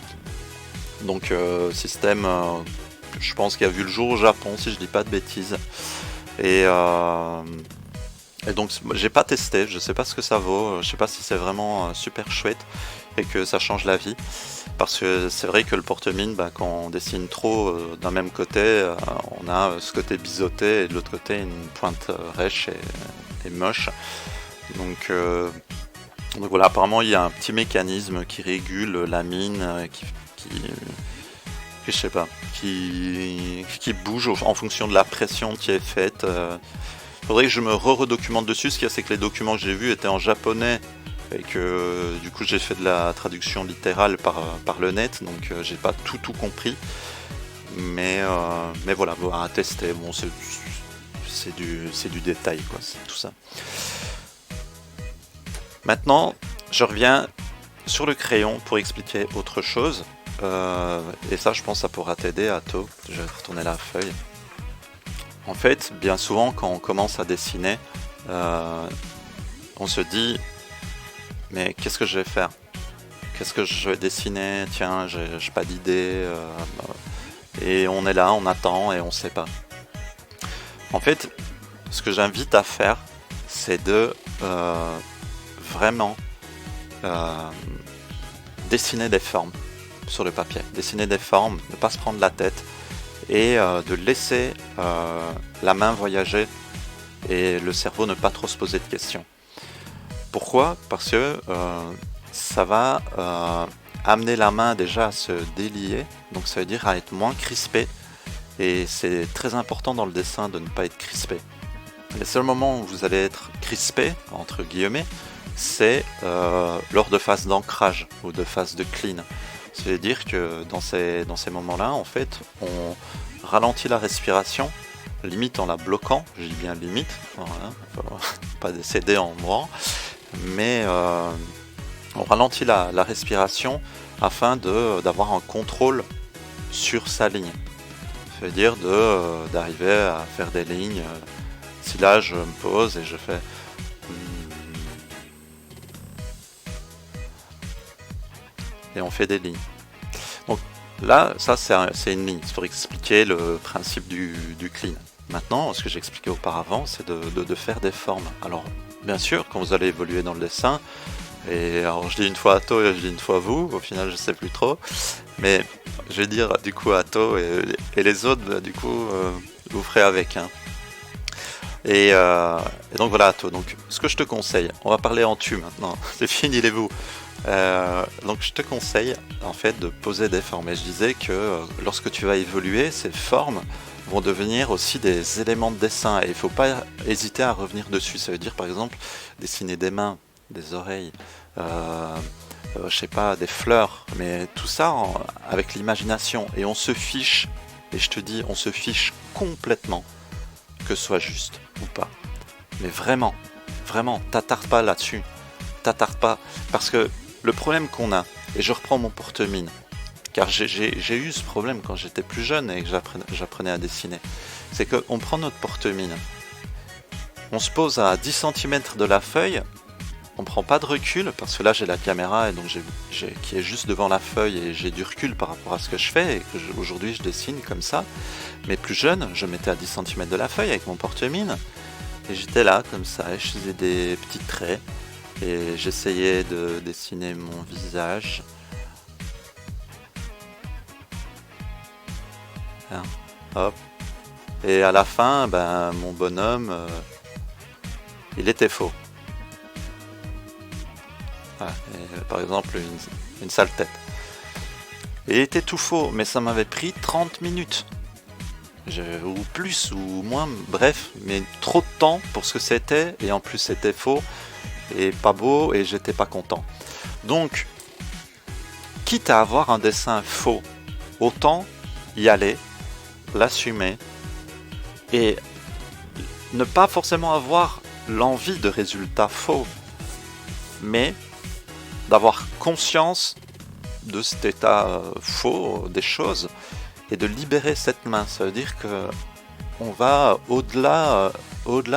Donc système, je pense qu'il a vu le jour au Japon, si je dis pas de bêtises. Et donc j'ai pas testé, je sais pas ce que ça vaut, je sais pas si c'est vraiment super chouette et que ça change la vie. Parce que c'est vrai que le porte-mine, quand on dessine trop d'un même côté, on a ce côté biseauté et de l'autre côté une pointe rêche et moche. Donc voilà, apparemment il y a un petit mécanisme qui régule la mine, qui bouge en fonction de la pression qui est faite. Faudrait que je me redocumente dessus. Ce qu'il y a, c'est que les documents que j'ai vus étaient en japonais et que du coup j'ai fait de la traduction littérale par le net, donc j'ai pas tout compris. Mais voilà, à tester. Bon, c'est du détail, quoi, c'est tout ça. Maintenant, je reviens sur le crayon pour expliquer autre chose. Et ça, je pense, ça pourra t'aider, Atto. Je vais retourner la feuille. En fait, bien souvent, quand on commence à dessiner, on se dit, mais qu'est-ce que je vais faire? Qu'est-ce que je vais dessiner? Tiens, j'ai pas d'idée. Et on est là, on attend et on sait pas. En fait, ce que j'invite à faire, c'est de vraiment dessiner des formes sur le papier. Dessiner des formes, ne pas se prendre la tête et de laisser la main voyager et le cerveau ne pas trop se poser de questions. Pourquoi? Parce que ça va amener la main déjà à se délier, donc ça veut dire à être moins crispé, et c'est très important dans le dessin de ne pas être crispé. Les seuls moments où vous allez être crispé, entre guillemets, c'est lors de phases d'ancrage ou de phases de clean. C'est-à-dire que dans ces moments-là, en fait, on ralentit la respiration, limite en la bloquant, je dis bien limite, voilà, pas décéder en mourant, mais on ralentit la respiration afin d'avoir un contrôle sur sa ligne. C'est-à-dire d'arriver à faire des lignes. Si là je me pose et je fais et on fait des lignes. Donc là, ça c'est une ligne, c'est pour expliquer le principe du clean. Maintenant, ce que j'expliquais auparavant, c'est de faire des formes. Alors, bien sûr, quand vous allez évoluer dans le dessin, et alors je dis une fois Atto et je dis une fois vous, au final je sais plus trop, mais je vais dire du coup Atto et les autres, bah, du coup, vous ferez avec. Hein. Et donc voilà Atto, donc ce que je te conseille, on va parler en tu maintenant, c'est fini les vous. Donc je te conseille en fait de poser des formes, et je disais que lorsque tu vas évoluer, ces formes vont devenir aussi des éléments de dessin, et il ne faut pas hésiter à revenir dessus. Ça veut dire par exemple dessiner des mains, des oreilles, je sais pas, des fleurs, mais tout ça avec l'imagination, et on se fiche, et je te dis on se fiche complètement que ce soit juste ou pas, mais vraiment, t'attarde pas là-dessus, t'attarde pas, parce que le problème qu'on a, et je reprends mon porte-mine, car j'ai eu ce problème quand j'étais plus jeune et que j'apprenais à dessiner, c'est qu'on prend notre porte-mine, on se pose à 10 cm de la feuille, on prend pas de recul, parce que là j'ai la caméra et donc qui est juste devant la feuille, et j'ai du recul par rapport à ce que je fais, et que aujourd'hui je dessine comme ça. Mais plus jeune, je mettais à 10 cm de la feuille avec mon porte-mine, et j'étais là comme ça, et je faisais des petits traits, et j'essayais de dessiner mon visage. Hein, hop. Et à la fin, ben, mon bonhomme, il était faux. Voilà, et, par exemple une sale tête. Et il était tout faux, mais ça m'avait pris 30 minutes. Ou plus, ou moins, bref, mais trop de temps pour ce que c'était, et en plus c'était faux, et pas beau, et j'étais pas content. Donc, quitte à avoir un dessin faux, autant y aller, l'assumer, et ne pas forcément avoir l'envie de résultats faux, mais d'avoir conscience de cet état faux des choses et de libérer cette main. Ça veut dire que on va au-delà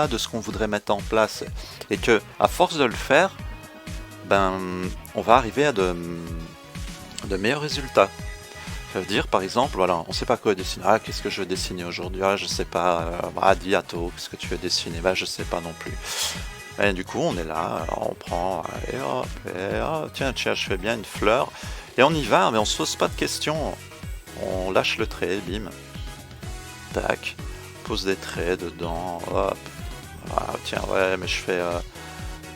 de ce qu'on voudrait mettre en place, et que à force de le faire, ben on va arriver à de meilleurs résultats. Ça veut dire par exemple, voilà, on sait pas quoi dessiner. Ah, qu'est-ce que je vais dessiner aujourd'hui? Ah, je sais pas. Dis Atto, qu'est-ce que tu veux dessiner? Bah, je sais pas non plus. Et du coup, on est là, on prend, et hop, tiens, je fais bien une fleur, et on y va, mais on se pose pas de questions, on lâche le trait, bim, tac, pose des traits dedans, hop, ah, tiens, ouais, mais je fais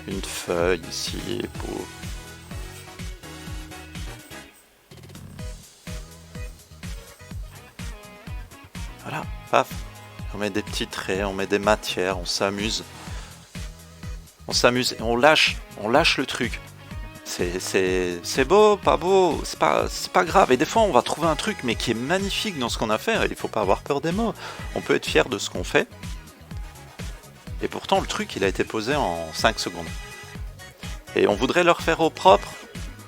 une feuille ici, pour... Voilà, paf, on met des petits traits, on met des matières, on s'amuse. On s'amuse et on lâche le truc. C'est beau, pas beau, c'est pas grave. Et des fois on va trouver un truc mais qui est magnifique dans ce qu'on a fait. Il faut pas avoir peur des mots. On peut être fier de ce qu'on fait. Et pourtant, le truc, il a été posé en 5 secondes. Et on voudrait le refaire au propre,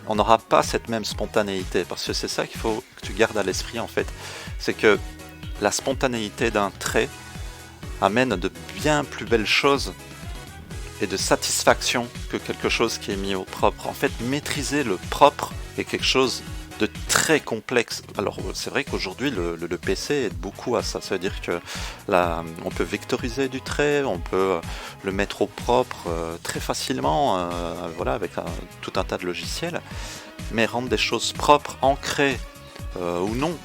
on n'aura pas cette même spontanéité, parce que c'est ça qu'il faut que tu gardes à l'esprit en fait. C'est que la spontanéité d'un trait amène de bien plus belles choses et de satisfaction que quelque chose qui est mis au propre. En fait, maîtriser le propre est quelque chose de très complexe. Alors c'est vrai qu'aujourd'hui le PC aide beaucoup à ça, ça veut dire que là, on peut vectoriser du trait, on peut le mettre au propre très facilement, voilà, avec tout un tas de logiciels, mais rendre des choses propres, ancrées ou non,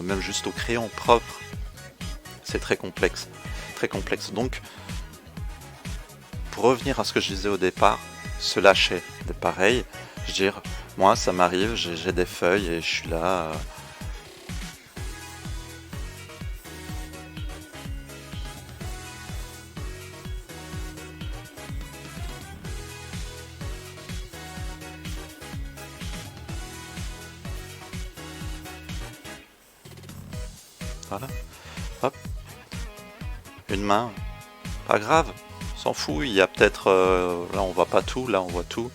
même juste au crayon propre, c'est très complexe, très complexe. Donc pour revenir à ce que je disais au départ, se lâcher, c'est pareil, je veux dire, moi ça m'arrive, j'ai des feuilles et je suis là. Voilà, hop, une main, pas grave, s'en fout, il y a peut-être, là on voit pas tout, là on voit tout.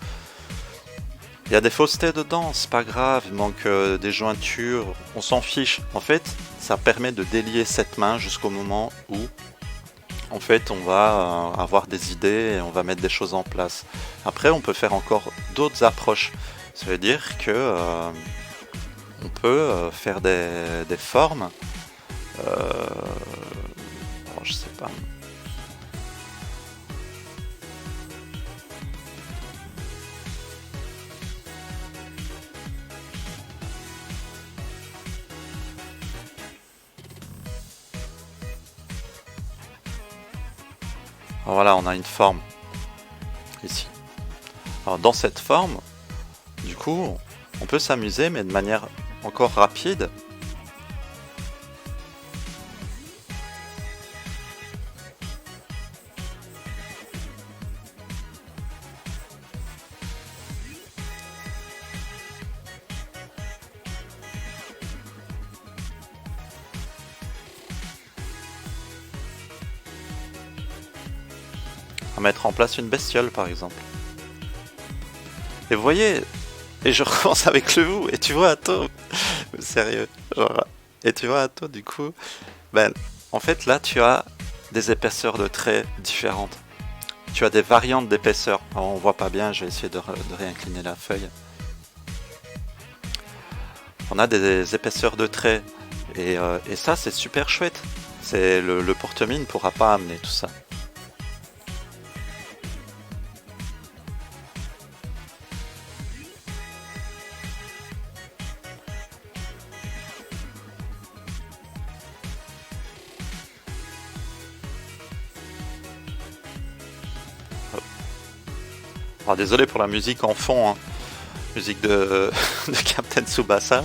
Il y a des faussetés dedans, c'est pas grave, il manque des jointures, on s'en fiche. En fait, ça permet de délier cette main jusqu'au moment où, en fait, on va avoir des idées et on va mettre des choses en place. Après, on peut faire encore d'autres approches. Ça veut dire que on peut faire des formes. Alors, je sais pas. Alors, voilà, on a une forme ici. Alors, dans cette forme, du coup, on peut s'amuser, mais de manière encore rapide. À mettre en place une bestiole, par exemple. Et vous voyez, et je recommence avec le vous, et tu vois, Atto, sérieux, genre, et tu vois, Atto, du coup, ben, en fait, là, tu as des épaisseurs de traits différentes. Tu as des variantes d'épaisseur. Alors, on voit pas bien, je vais essayer de réincliner la feuille. On a des épaisseurs de traits, et ça, c'est super chouette. C'est le porte-mine ne pourra pas amener tout ça. Alors, désolé pour la musique en fond, hein. Musique de Captain Tsubasa.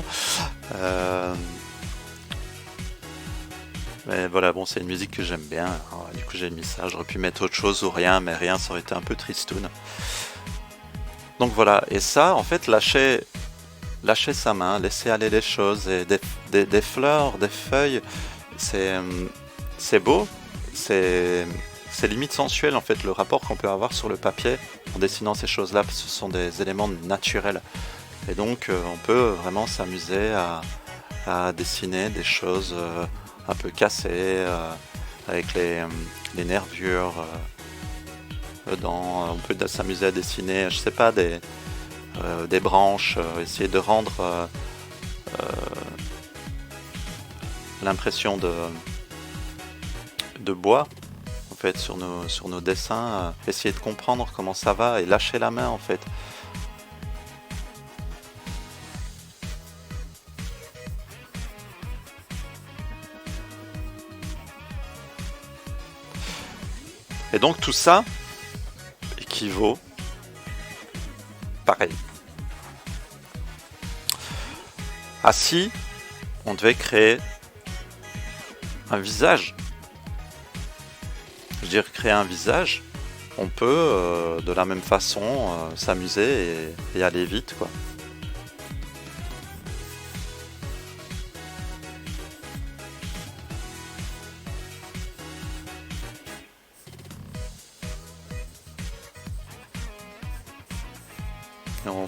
Mais voilà, bon, c'est une musique que j'aime bien. Alors, du coup, j'ai mis ça. J'aurais pu mettre autre chose ou rien, mais rien, ça aurait été un peu tristoun. Donc voilà, et ça, en fait, lâcher sa main, laisser aller les choses, et des fleurs, des feuilles, c'est beau, c'est limite sensuel en fait le rapport qu'on peut avoir sur le papier en dessinant ces choses-là, parce que ce sont des éléments naturels. Et donc on peut vraiment s'amuser à dessiner des choses un peu cassées, avec les nervures dedans. On peut s'amuser à dessiner, je sais pas, des branches, essayer de rendre l'impression de bois en fait sur nos dessins, essayer de comprendre comment ça va et lâcher la main en fait. Et donc tout ça équivaut, pareil, à si on devait créer un visage. Je veux dire, créer un visage, on peut de la même façon s'amuser et aller vite, quoi.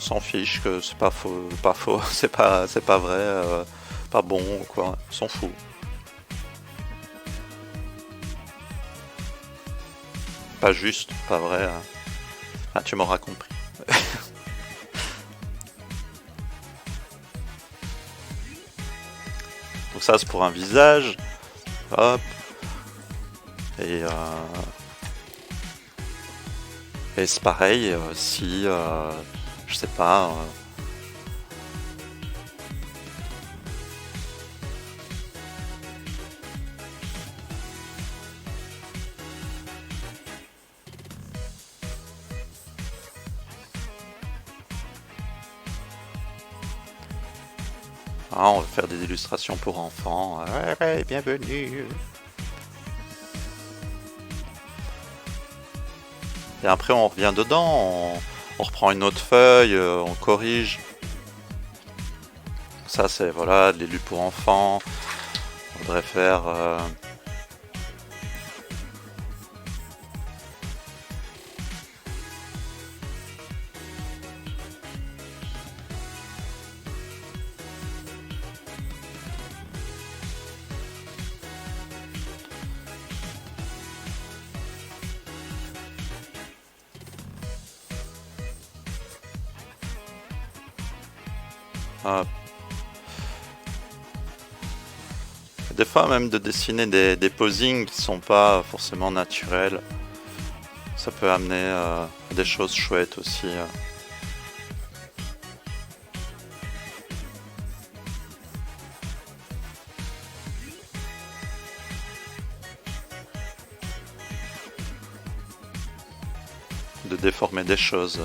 s'en fiche, que c'est pas faux, c'est pas vrai, pas bon, quoi. On s'en fout. Pas juste, pas vrai. Ah, tu m'auras compris. Donc ça, c'est pour un visage. Hop. Et, et c'est pareil, si, je sais pas, on va faire des illustrations pour enfants. Ouais, ouais, bienvenue. Et après, on revient dedans, on reprend une autre feuille, on corrige. Ça, c'est voilà, de l'élu pour enfants. On voudrait faire. Des fois, même de dessiner des posings qui sont pas forcément naturels. Ça peut amener des choses chouettes aussi. De déformer des choses.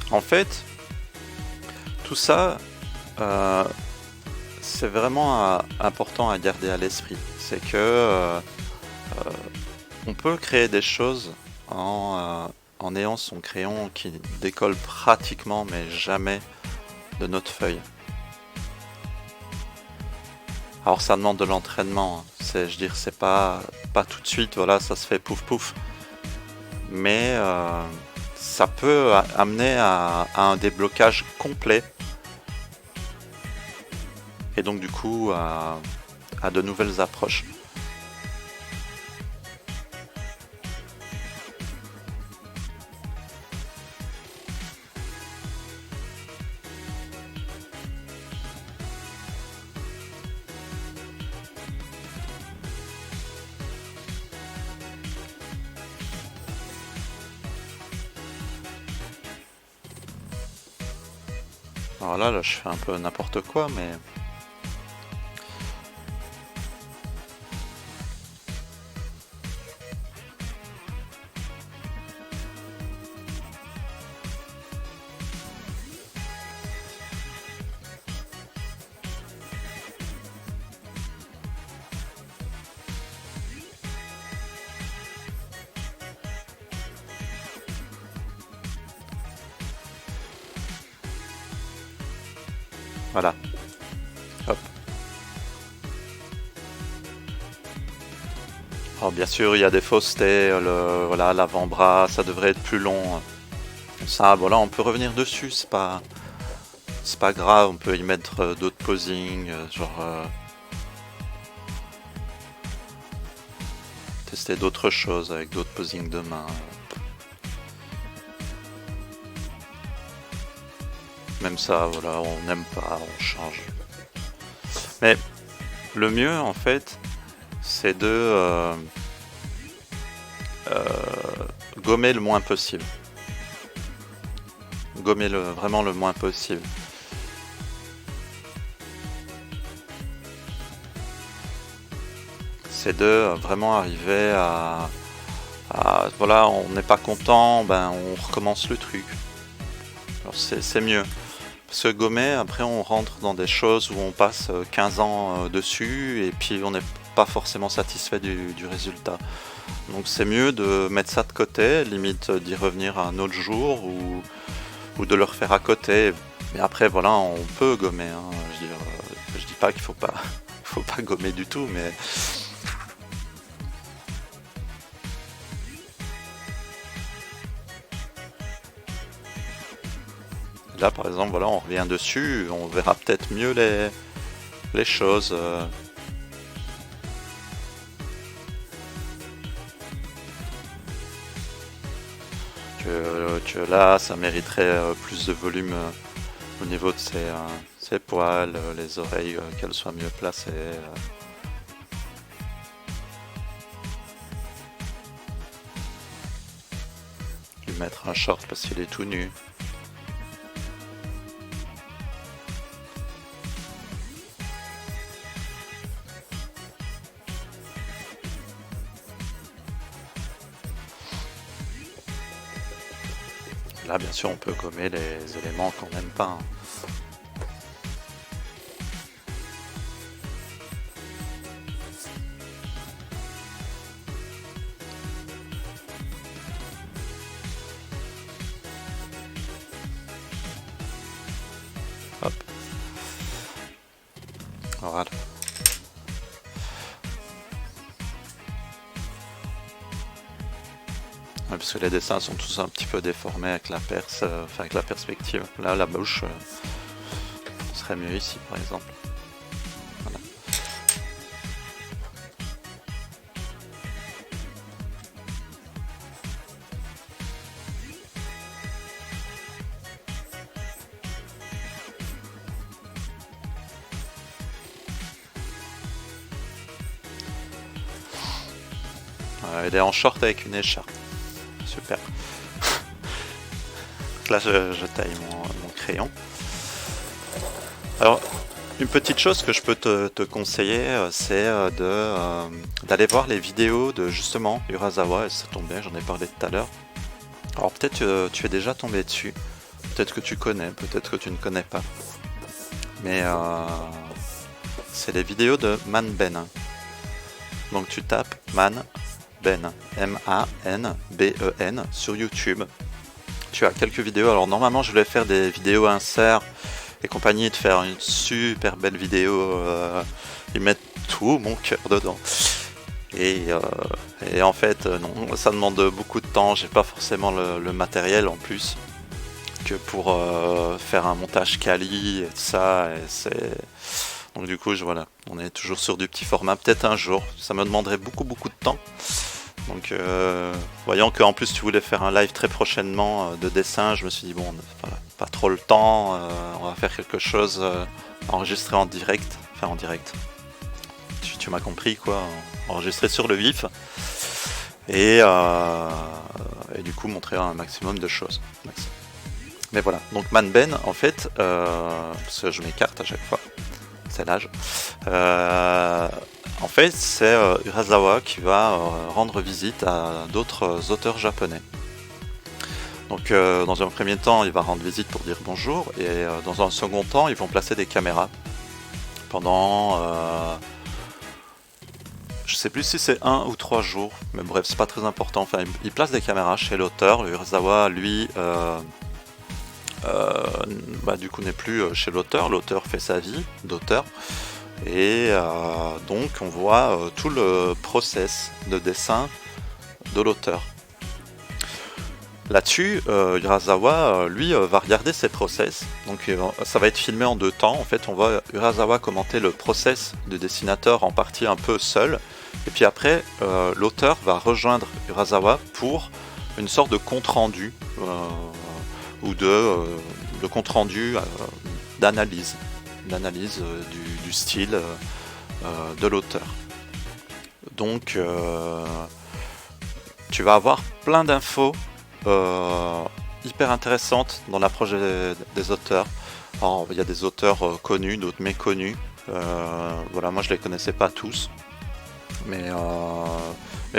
En fait, tout ça, c'est vraiment important à garder à l'esprit. C'est que on peut créer des choses en ayant son crayon qui décolle pratiquement mais jamais de notre feuille. Alors ça demande de l'entraînement, je veux dire, c'est pas tout de suite, voilà, ça se fait pouf pouf. Mais ça peut amener à un déblocage complet. Et donc du coup à de nouvelles approches. Alors là, je fais un peu n'importe quoi, mais... Voilà. Hop. Alors bien sûr, il y a des faussetés, voilà, l'avant-bras, ça devrait être plus long. Ça, voilà, on peut revenir dessus, c'est pas grave, on peut y mettre d'autres posings, genre tester d'autres choses avec d'autres posings de main. Même ça, voilà, on n'aime pas, on change. Mais le mieux, en fait, c'est de gommer le moins possible. gommer vraiment le moins possible. C'est de vraiment arriver voilà, on n'est pas content, ben on recommence le truc. Alors c'est mieux. Parce que gommer, après on rentre dans des choses où on passe 15 ans dessus et puis on n'est pas forcément satisfait du résultat. Donc c'est mieux de mettre ça de côté, limite d'y revenir un autre jour ou de le refaire à côté. Mais après voilà, on peut gommer. Hein. Je dis pas qu'il faut pas, faut pas gommer du tout, mais là par exemple, voilà, on revient dessus, on verra peut-être mieux les choses. Que là, ça mériterait plus de volume au niveau de ses poils, les oreilles, qu'elles soient mieux placées. Lui mettre un short parce qu'il est tout nu. Là, bien sûr, on peut gommer les éléments qu'on n'aime pas. Hein. Hop. Voilà. Ouais, parce que les dessins sont tous un petit peu déformés avec la enfin avec la perspective. Là, la bouche serait mieux ici, par exemple. Voilà. Il est en short avec une écharpe. Super. Là, je taille mon crayon. Alors, une petite chose que je peux te conseiller, c'est d'aller voir les vidéos de justement Urasawa, et ça tombe bien, j'en ai parlé tout à l'heure. Alors peut-être tu es déjà tombé dessus, peut-être que tu connais, peut-être que tu ne connais pas. Mais c'est les vidéos de Man-Ben. Donc tu tapes Man-Ben, M-A-N-B-E-N sur YouTube. Tu as quelques vidéos, alors normalement je voulais faire des vidéos inserts et compagnie, de faire une super belle vidéo, ils mettent tout mon cœur dedans. Et en fait non, ça demande beaucoup de temps, j'ai pas forcément le matériel en plus que pour faire un montage quali et tout ça, et donc du coup voilà, on est toujours sur du petit format, peut-être un jour, ça me demanderait beaucoup de temps. Donc voyant qu'en plus tu voulais faire un live très prochainement de dessin, je me suis dit bon, voilà, pas trop le temps, on va faire quelque chose enregistré en direct, enfin en direct, tu m'as compris quoi, enregistré sur le vif, et du coup montrer un maximum de choses. Mais voilà, donc Man-Ben en fait, parce que je m'écarte à chaque fois, c'est l'âge, en fait c'est Urasawa qui va rendre visite à d'autres auteurs japonais. Donc dans un premier temps il va rendre visite pour dire bonjour, et dans un second temps ils vont placer des caméras pendant je sais plus si c'est 1 ou 3 jours, mais bref c'est pas très important, enfin il place des caméras chez l'auteur. Urasawa lui du coup n'est plus chez l'auteur fait sa vie d'auteur, et donc on voit tout le process de dessin de l'auteur. Là-dessus, Urasawa, lui, va regarder ses process. Donc ça va être filmé en 2 temps. En fait, on voit Urasawa commenter le process du dessinateur en partie un peu seul. Et puis après, l'auteur va rejoindre Urasawa pour une sorte de compte-rendu, ou de compte-rendu d'analyse du style de l'auteur. Donc tu vas avoir plein d'infos hyper intéressante dans l'approche des auteurs. Alors, il y a des auteurs connus, d'autres méconnus. Voilà, moi je les connaissais pas tous. Mais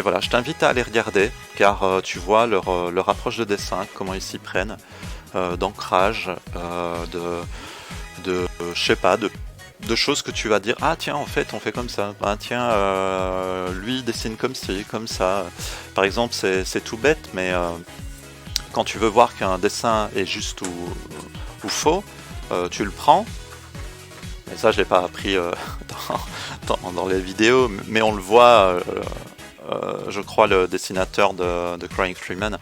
voilà, je t'invite à aller regarder, car tu vois leur approche de dessin, comment ils s'y prennent, d'ancrage, je sais pas, de choses que tu vas dire, ah tiens, en fait on fait comme ça, ah tiens, lui il dessine comme ci, comme ça. Par exemple, c'est tout bête, mais quand tu veux voir qu'un dessin est juste ou faux, tu le prends. Mais ça, je l'ai pas appris dans les vidéos, mais on le voit, je crois, le dessinateur de Crying Freeman,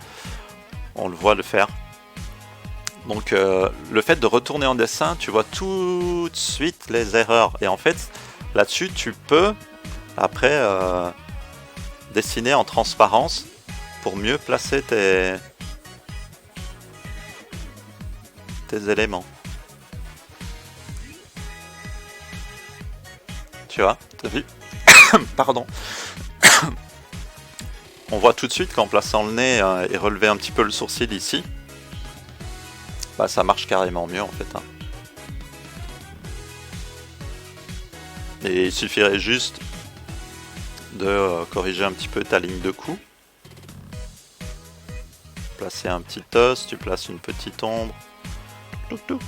on le voit le faire. Donc le fait de retourner en dessin, tu vois tout de suite les erreurs. Et en fait, là-dessus, tu peux, après, dessiner en transparence pour mieux placer tes éléments. Tu vois, t'as vu? Pardon. On voit tout de suite qu'en plaçant le nez et relever un petit peu le sourcil ici, bah ça marche carrément mieux en fait. Hein. Et il suffirait juste de corriger un petit peu ta ligne de cou. Placer un petit os, tu places une petite ombre. Touc touc.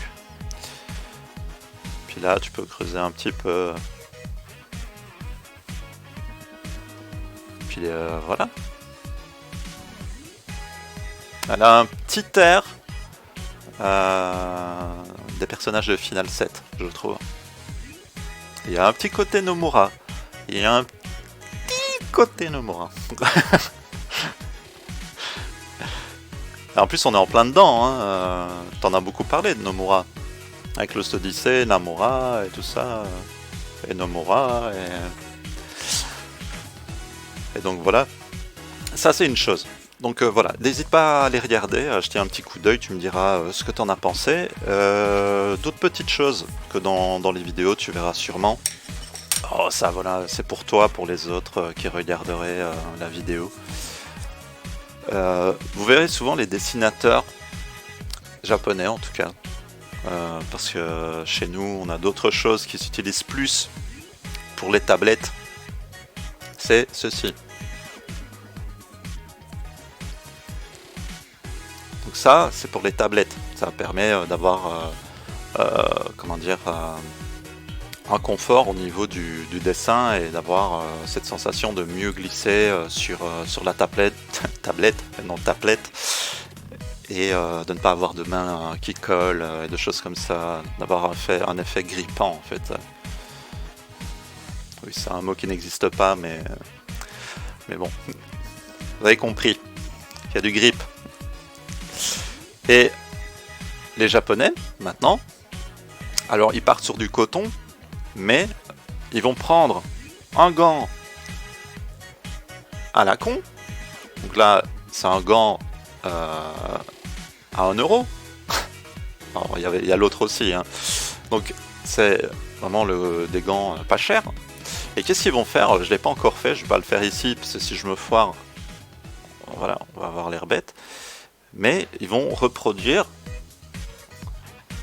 Puis là tu peux creuser un petit peu. Puis voilà. Elle a un petit air des personnages de Final 7, je trouve. Il y a un petit côté Nomura. Il y a un petit côté Nomura. En plus, on est en plein dedans. Hein. T'en as beaucoup parlé de Nomura. Avec Lost Odyssey, Namura et tout ça. Et Nomura. Et donc voilà. Ça, c'est une chose. Donc voilà, n'hésite pas à aller regarder, à jeter un petit coup d'œil, tu me diras ce que t'en as pensé. D'autres petites choses que dans les vidéos, tu verras sûrement. Oh ça voilà, c'est pour toi, pour les autres qui regarderaient la vidéo. Vous verrez souvent les dessinateurs japonais en tout cas. Parce que chez nous, on a d'autres choses qui s'utilisent plus pour les tablettes. C'est ceci. Donc ça, c'est pour les tablettes. Ça permet d'avoir, comment dire, un confort au niveau du dessin et d'avoir cette sensation de mieux glisser sur la tablette, et de ne pas avoir de mains qui collent et de choses comme ça, d'avoir un effet grippant en fait. Oui, c'est un mot qui n'existe pas, mais bon, vous avez compris qu'il y a du grip. Et les Japonais, maintenant, alors ils partent sur du coton, mais ils vont prendre un gant à la con. Donc là, c'est un gant à 1 euro. Alors, il y a l'autre aussi. Hein. Donc c'est vraiment des gants pas chers. Et qu'est-ce qu'ils vont faire? Je ne l'ai pas encore fait, je ne vais pas le faire ici, parce que si je me foire, voilà, on va avoir l'air bête. Mais ils vont reproduire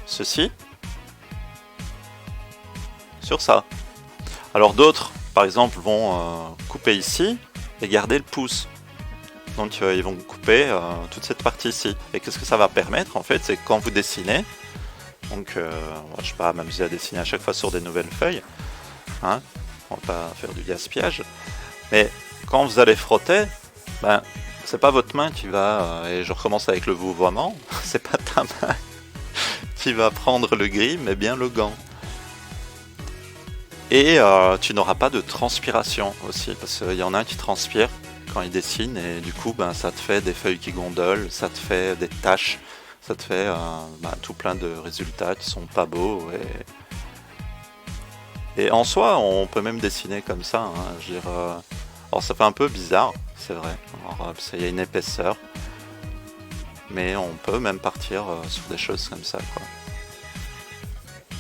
ceci sur ça. Alors d'autres, par exemple, vont couper ici et garder le pouce. Donc ils vont couper toute cette partie ici. Et qu'est-ce que ça va permettre en fait? C'est que quand vous dessinez, donc je ne vais pas m'amuser à dessiner à chaque fois sur des nouvelles feuilles, hein, on va pas faire du gaspillage, mais quand vous allez frotter, ben c'est pas votre main qui va, et je recommence avec le vouvoiement, c'est pas ta main qui va prendre le gris, mais bien le gant. Et tu n'auras pas de transpiration aussi, parce qu'il y en a un qui transpire quand il dessine, et du coup ben, ça te fait des feuilles qui gondolent, ça te fait des taches, ça te fait tout plein de résultats qui sont pas beaux. Et en soi, on peut même dessiner comme ça. Hein, je veux dire, alors ça fait un peu bizarre, c'est vrai. Il y a une épaisseur, mais on peut même partir sur des choses comme ça, quoi.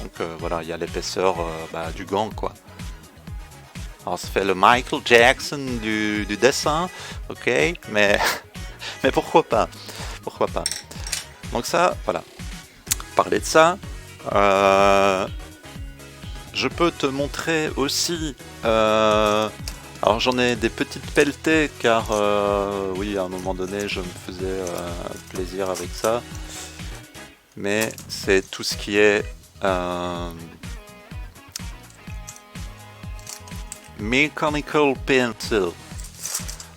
Donc voilà, il y a l'épaisseur du gant, quoi. Alors ça fait le Michael Jackson du dessin, ok, mais mais pourquoi pas, pourquoi pas. Donc ça, voilà. Parler de ça, je peux te montrer aussi... alors j'en ai des petites pelletées car oui, à un moment donné je me faisais plaisir avec ça. Mais c'est tout ce qui est Mechanical Pencil.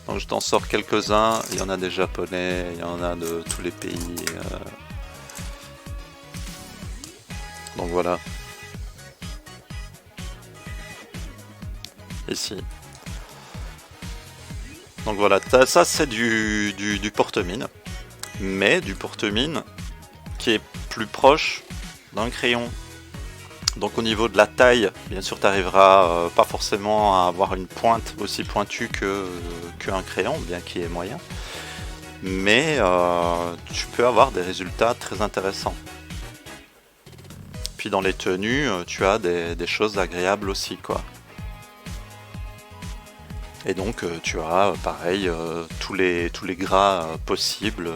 Donc je t'en sors quelques-uns, il y en a des japonais, il y en a de tous les pays. Donc voilà. Ici. Donc voilà, ça c'est du porte-mine. Mais du porte-mine qui est plus proche d'un crayon. Donc au niveau de la taille, bien sûr tu arriveras pas forcément à avoir une pointe aussi pointue qu'un crayon, bien qu'il est moyen. Mais tu peux avoir des résultats très intéressants. Puis dans les tenues, tu as des choses agréables aussi, quoi. Et donc tu as pareil tous les gras possibles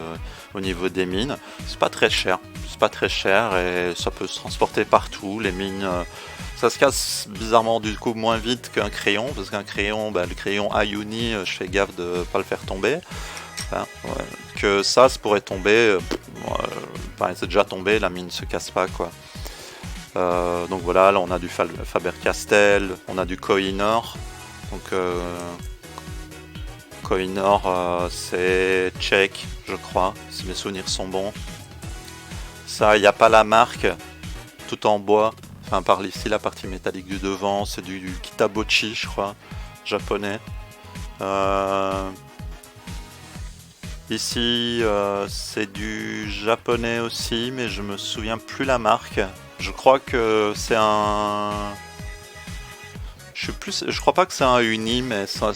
au niveau des mines. C'est pas très cher. C'est pas très cher et ça peut se transporter partout. Les mines, ça se casse bizarrement du coup moins vite qu'un crayon, parce qu'un crayon, le crayon Ayuni, je fais gaffe de pas le faire tomber. Enfin, ouais. Que ça pourrait tomber, c'est déjà tombé, la mine se casse pas, quoi. Donc voilà, là on a du Faber-Castell, on a du Koh-i-Noor. Donc Koh-i-Noor c'est tchèque, je crois, si mes souvenirs sont bons. Ça, il n'y a pas la marque, tout en bois. Enfin, par ici, la partie métallique du devant, c'est du Kitabochi, je crois, japonais. Ici, c'est du japonais aussi, mais je me souviens plus la marque. Je crois que c'est un... Je crois pas que c'est un uni, mais ça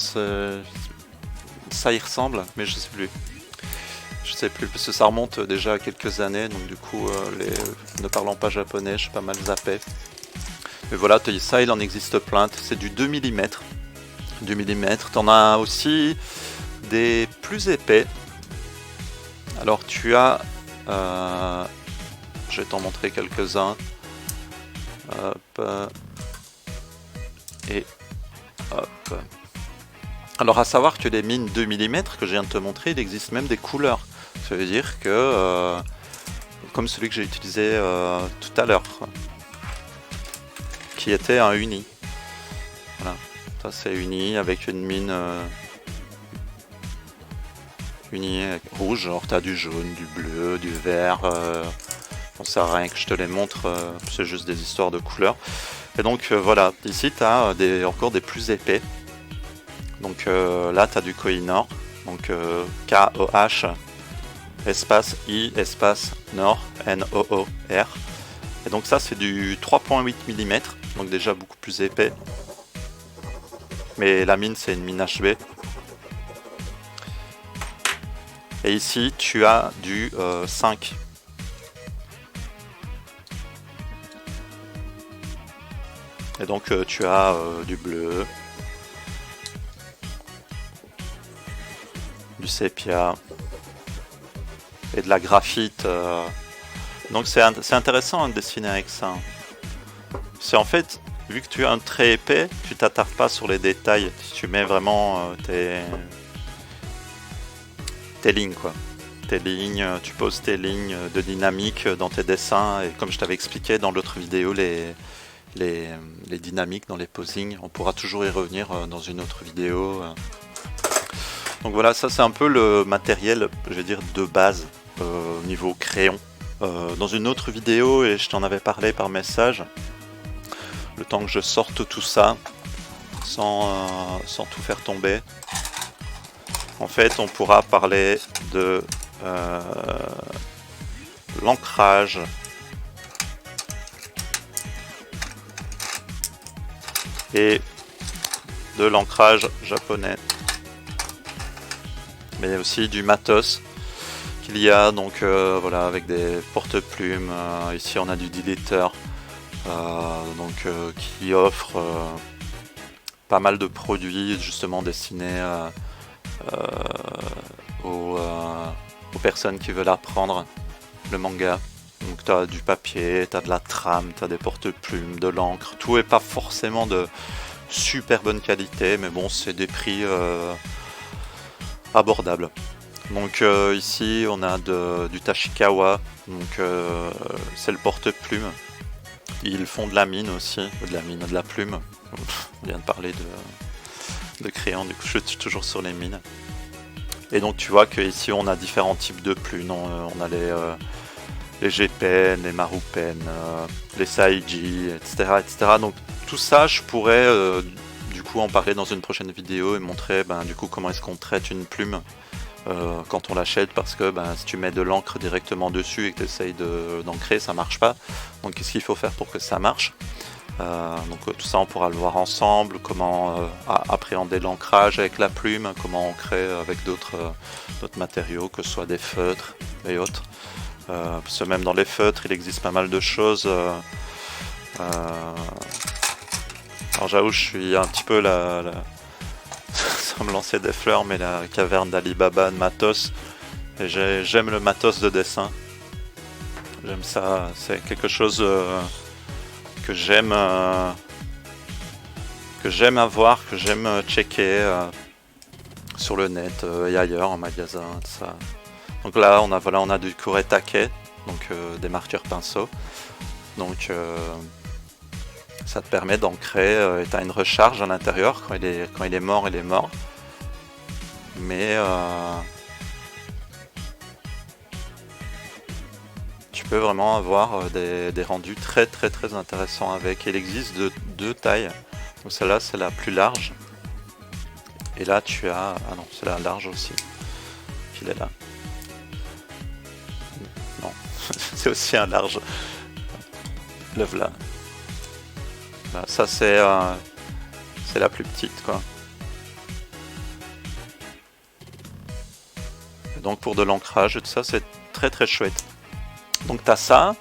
y ressemble, mais je sais plus. Je sais plus, parce que ça remonte déjà à quelques années, donc du coup, ne parlant pas japonais, je suis pas mal zappé. Mais voilà, ça, il en existe plein, c'est du 2 mm. 2 mm, t'en as aussi des plus épais. Alors tu as... je vais t'en montrer quelques-uns. Hop. Et hop. Alors à savoir que les mines 2 mm que je viens de te montrer, il existe même des couleurs. Ça veut dire que, comme celui que j'ai utilisé tout à l'heure, qui était un uni. Voilà, ça c'est uni avec une mine uni rouge, alors t'as du jaune, du bleu, du vert, on sert à rien que je te les montre, c'est juste des histoires de couleurs. Et donc voilà, ici tu as encore des plus épais. Donc là tu as du Koh-i-Noor, donc K-O-H espace I espace Nord, N-O-O-R. Et donc ça c'est du 3.8 mm, donc déjà beaucoup plus épais. Mais la mine c'est une mine HB. Et ici tu as du 5. Et donc tu as du bleu, du sépia et de la graphite. Donc c'est intéressant de dessiner avec ça. C'est en fait, vu que tu as un trait épais, tu t'attardes pas sur les détails. Tu mets vraiment tes lignes, quoi. Tes lignes, tu poses tes lignes de dynamique dans tes dessins. Et comme je t'avais expliqué dans l'autre vidéo, les dynamiques dans les posings, on pourra toujours y revenir dans une autre vidéo. Donc voilà, ça c'est un peu le matériel, je vais dire, de base au niveau crayon. Dans une autre vidéo, et je t'en avais parlé par message, le temps que je sorte tout ça sans tout faire tomber, en fait on pourra parler de l'ancrage, et de l'ancrage japonais, mais aussi du matos qu'il y a, donc voilà, avec des porte-plumes. Ici on a du deleter, qui offre pas mal de produits justement destinés aux personnes qui veulent apprendre. le manga. Donc tu as du papier, tu as de la trame, tu as des porte-plumes, de l'encre. Tout est pas forcément de super bonne qualité, mais bon, c'est des prix abordables. Donc ici on a du Tachikawa, donc c'est le porte-plume. Ils font de la mine aussi, de la plume. On vient de parler de crayon, du coup je suis toujours sur les mines. Et donc tu vois qu'ici on a différents types de plumes. On a les G-Pen, les Marupen, les Saiji, etc. Donc tout ça je pourrais du coup en parler dans une prochaine vidéo et montrer du coup comment est-ce qu'on traite une plume quand on l'achète, parce que si tu mets de l'encre directement dessus et que tu essayes d'ancrer, ça marche pas. Donc qu'est-ce qu'il faut faire pour que ça marche? Donc tout ça on pourra le voir ensemble, comment appréhender l'ancrage avec la plume, comment ancrer avec d'autres matériaux, que ce soit des feutres et autres. Parce que même dans les feutres il existe pas mal de choses. Alors j'avoue je suis un petit peu sans me lancer des fleurs, mais la caverne d'Alibaba de matos, et j'aime le matos de dessin. J'aime ça, c'est quelque chose que j'aime avoir, que j'aime checker sur le net et ailleurs en magasin, tout ça. Donc là on a du Kuretake, donc des marqueurs pinceaux. Donc ça te permet d'ancrer et tu as une recharge à l'intérieur. Quand il est mort, il est mort. Mais tu peux vraiment avoir des rendus très intéressants avec. Il existe de deux tailles. Donc celle-là c'est la plus large. Et là tu as... Ah non, c'est la large aussi. Il est là. Non, c'est aussi un large. Le voilà. Ça c'est la plus petite quoi. Et donc pour de l'ancrage et tout ça c'est très chouette. Donc t'as ça.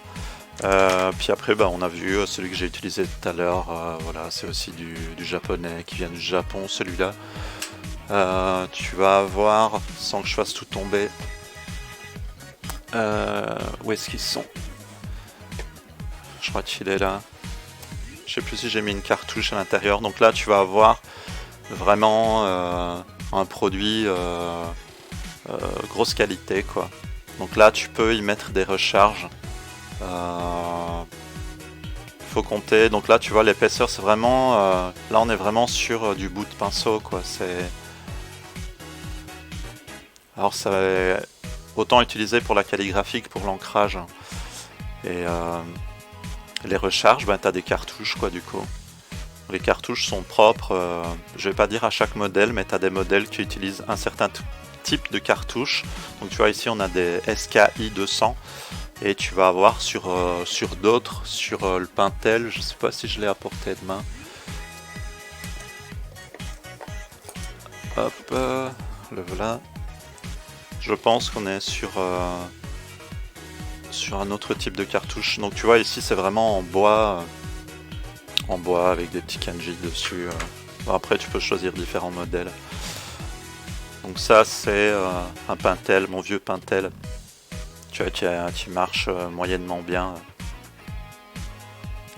Puis après on a vu celui que j'ai utilisé tout à l'heure. Voilà, c'est aussi du japonais qui vient du Japon, celui-là. Tu vas avoir, sans que je fasse tout tomber, où est-ce qu'ils sont? Je crois qu'il est là. Je sais plus si j'ai mis une cartouche à l'intérieur. Donc là tu vas avoir vraiment un produit grosse qualité quoi. Donc là tu peux y mettre des recharges. Faut compter. Donc là tu vois l'épaisseur c'est vraiment là on est vraiment sur du bout de pinceau quoi. Alors ça va autant utiliser pour la calligraphie que pour l'ancrage. Et les recharges, tu as des cartouches quoi du coup. Les cartouches sont propres, je vais pas dire à chaque modèle, mais tu as des modèles qui utilisent un certain type de cartouche. Donc tu vois ici on a des SKI 200 et tu vas avoir sur d'autres, sur le Pentel, je sais pas si je l'ai à portée de main. Hop, le voilà. Je pense qu'on est sur un autre type de cartouche. Donc tu vois ici c'est vraiment en bois avec des petits kanji dessus. Bon, après tu peux choisir différents modèles. Donc ça c'est un Pentel, mon vieux Pentel. Tu vois qui marche moyennement bien.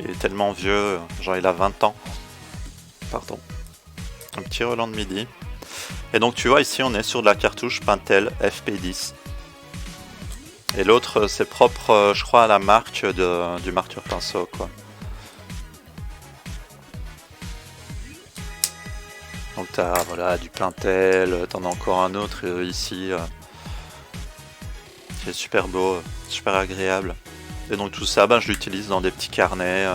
Il est tellement vieux, genre il a 20 ans. Pardon. Un petit Roland de midi. Et donc tu vois ici on est sur de la cartouche Pentel FP10. Et l'autre c'est propre je crois à la marque du marqueur pinceau quoi. Donc t'as voilà du Pentel, t'en as encore un autre ici qui est super beau, super agréable. Et donc tout ça je l'utilise dans des petits carnets.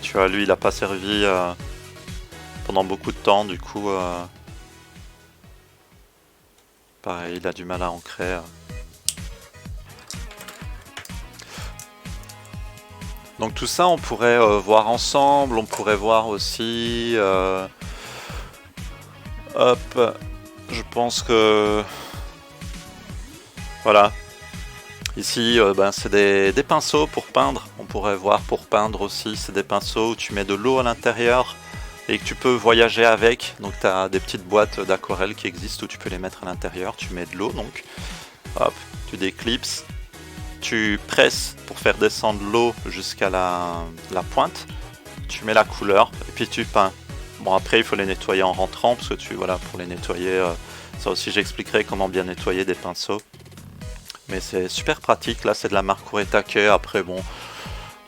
Tu vois lui il a pas servi pendant beaucoup de temps du coup pareil il a du mal à ancrer. Donc tout ça on pourrait voir ensemble, on pourrait voir aussi hop, je pense que voilà, ici c'est des pinceaux pour peindre, on pourrait voir pour peindre aussi, c'est des pinceaux où tu mets de l'eau à l'intérieur et que tu peux voyager avec. Donc tu as des petites boîtes d'aquarelle qui existent où tu peux les mettre à l'intérieur, tu mets de l'eau donc hop, tu déclipses, tu presses pour faire descendre l'eau jusqu'à la pointe, tu mets la couleur et puis tu peins. Bon, après il faut les nettoyer en rentrant parce que voilà, pour les nettoyer, ça aussi j'expliquerai comment bien nettoyer des pinceaux. Mais c'est super pratique. Là c'est de la marque Kuretake. Après bon,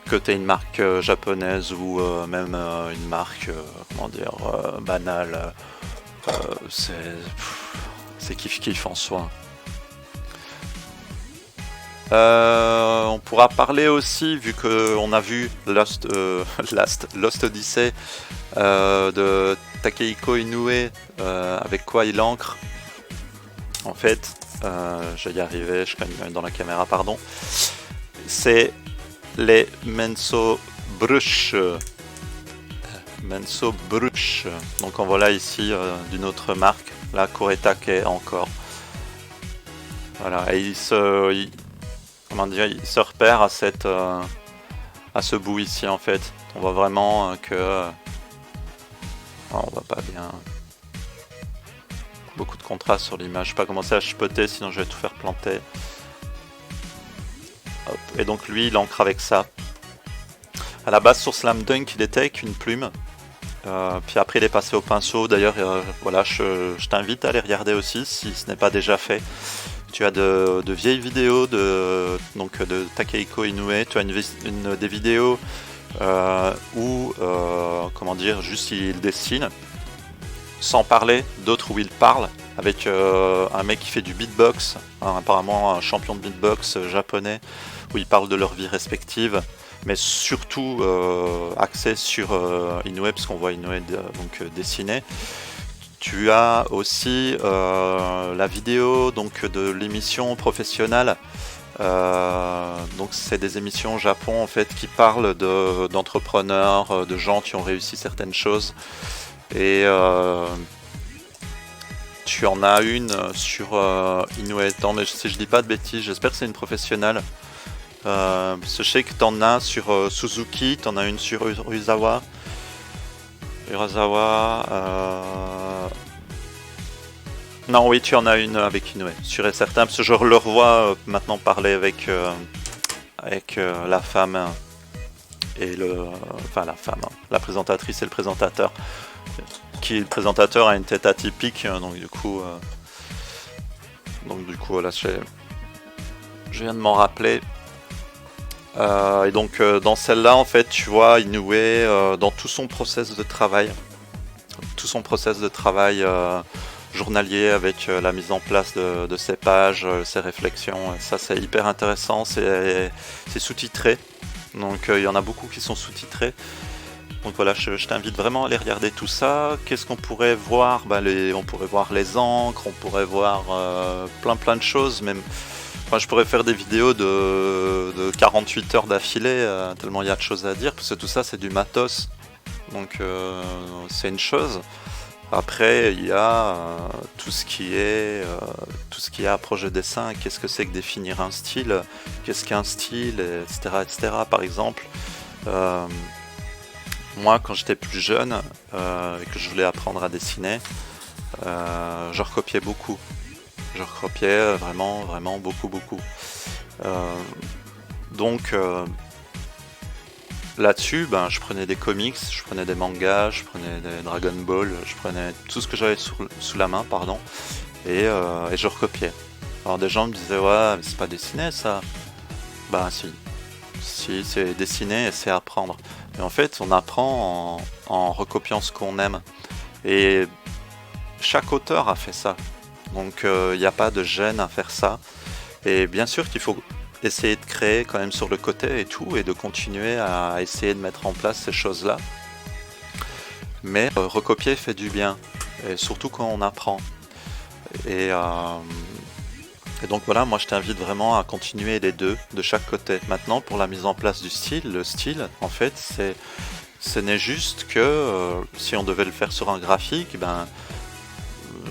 que tu aies une marque japonaise ou même une marque comment dire banale, c'est kiff en soi. On pourra parler aussi, vu qu'on a vu Lost Odyssey de Takehiko Inoue, avec quoi il encre. En fait, je vais y arriver, je cogne dans la caméra, pardon. C'est les Menso Brush. Donc en voilà ici d'une autre marque, la Kuretake encore. Voilà, et il se repère à ce bout ici en fait. On voit vraiment que on voit pas bien. Beaucoup de contraste sur l'image. Je vais pas commencer à chipoter, sinon je vais tout faire planter. Hop. Et donc lui, il encre avec ça. À la base sur Slam Dunk, il était avec une plume. Puis après, il est passé au pinceau. D'ailleurs, voilà, je t'invite à aller regarder aussi si ce n'est pas déjà fait. Tu as de vieilles vidéos de Takehiko Inoue. Tu as des vidéos où, comment dire, juste il dessine, sans parler, d'autres où il parle, avec un mec qui fait du beatbox, apparemment un champion de beatbox japonais, où ils parlent de leur vie respective, mais surtout axé sur Inoue, parce qu'on voit Inoue dessiner. Tu as aussi la vidéo donc de l'émission professionnelle. Donc c'est des émissions au Japon en fait qui parlent d'entrepreneurs, de gens qui ont réussi certaines choses. Et tu en as une sur Inoue. Attends, mais si je dis pas de bêtises, j'espère que c'est une professionnelle. Je sais que t'en as sur Suzuki, t'en as une sur Urasawa. Non, oui, tu en as une avec Inoue, sûr et certain, parce que je le revois maintenant parler avec la femme et la présentatrice et le présentateur. Le présentateur a une tête atypique, donc du coup voilà, je viens de m'en rappeler. Et donc dans celle-là, en fait, tu vois Inoue dans tout son process de travail, journalier avec la mise en place de ses pages, ses réflexions. Ça, c'est hyper intéressant. C'est sous-titré, donc il y en a beaucoup qui sont sous-titrés. Donc voilà, je t'invite vraiment à aller regarder tout ça. Qu'est-ce qu'on pourrait voir? On pourrait voir les encres, on pourrait voir plein de choses. Même, je pourrais faire des vidéos de 48 heures d'affilée, tellement il y a de choses à dire, parce que tout ça c'est du matos. Donc c'est une chose. Après il y a tout ce qui est approche de dessin. Qu'est-ce que c'est que définir un style? Qu'est-ce qu'un style, etc. Par exemple. Moi, quand j'étais plus jeune et que je voulais apprendre à dessiner, je recopiais beaucoup. Je recopiais vraiment beaucoup. Donc là-dessus, je prenais des comics, je prenais des mangas, je prenais des Dragon Ball, je prenais tout ce que j'avais sous la main, et je recopiais. Alors des gens me disaient ouais, mais c'est pas dessiné ça. Si, c'est dessiner et c'est apprendre. Et en fait, on apprend en recopiant ce qu'on aime. Et chaque auteur a fait ça. Donc il n'y a pas de gêne à faire ça. Et bien sûr qu'il faut essayer de créer quand même sur le côté et tout, et de continuer à essayer de mettre en place ces choses-là. Mais recopier fait du bien. Et surtout quand on apprend. Et donc voilà, moi je t'invite vraiment à continuer les deux de chaque côté. Maintenant, pour la mise en place du style, le style, en fait, ce n'est juste que si on devait le faire sur un graphique,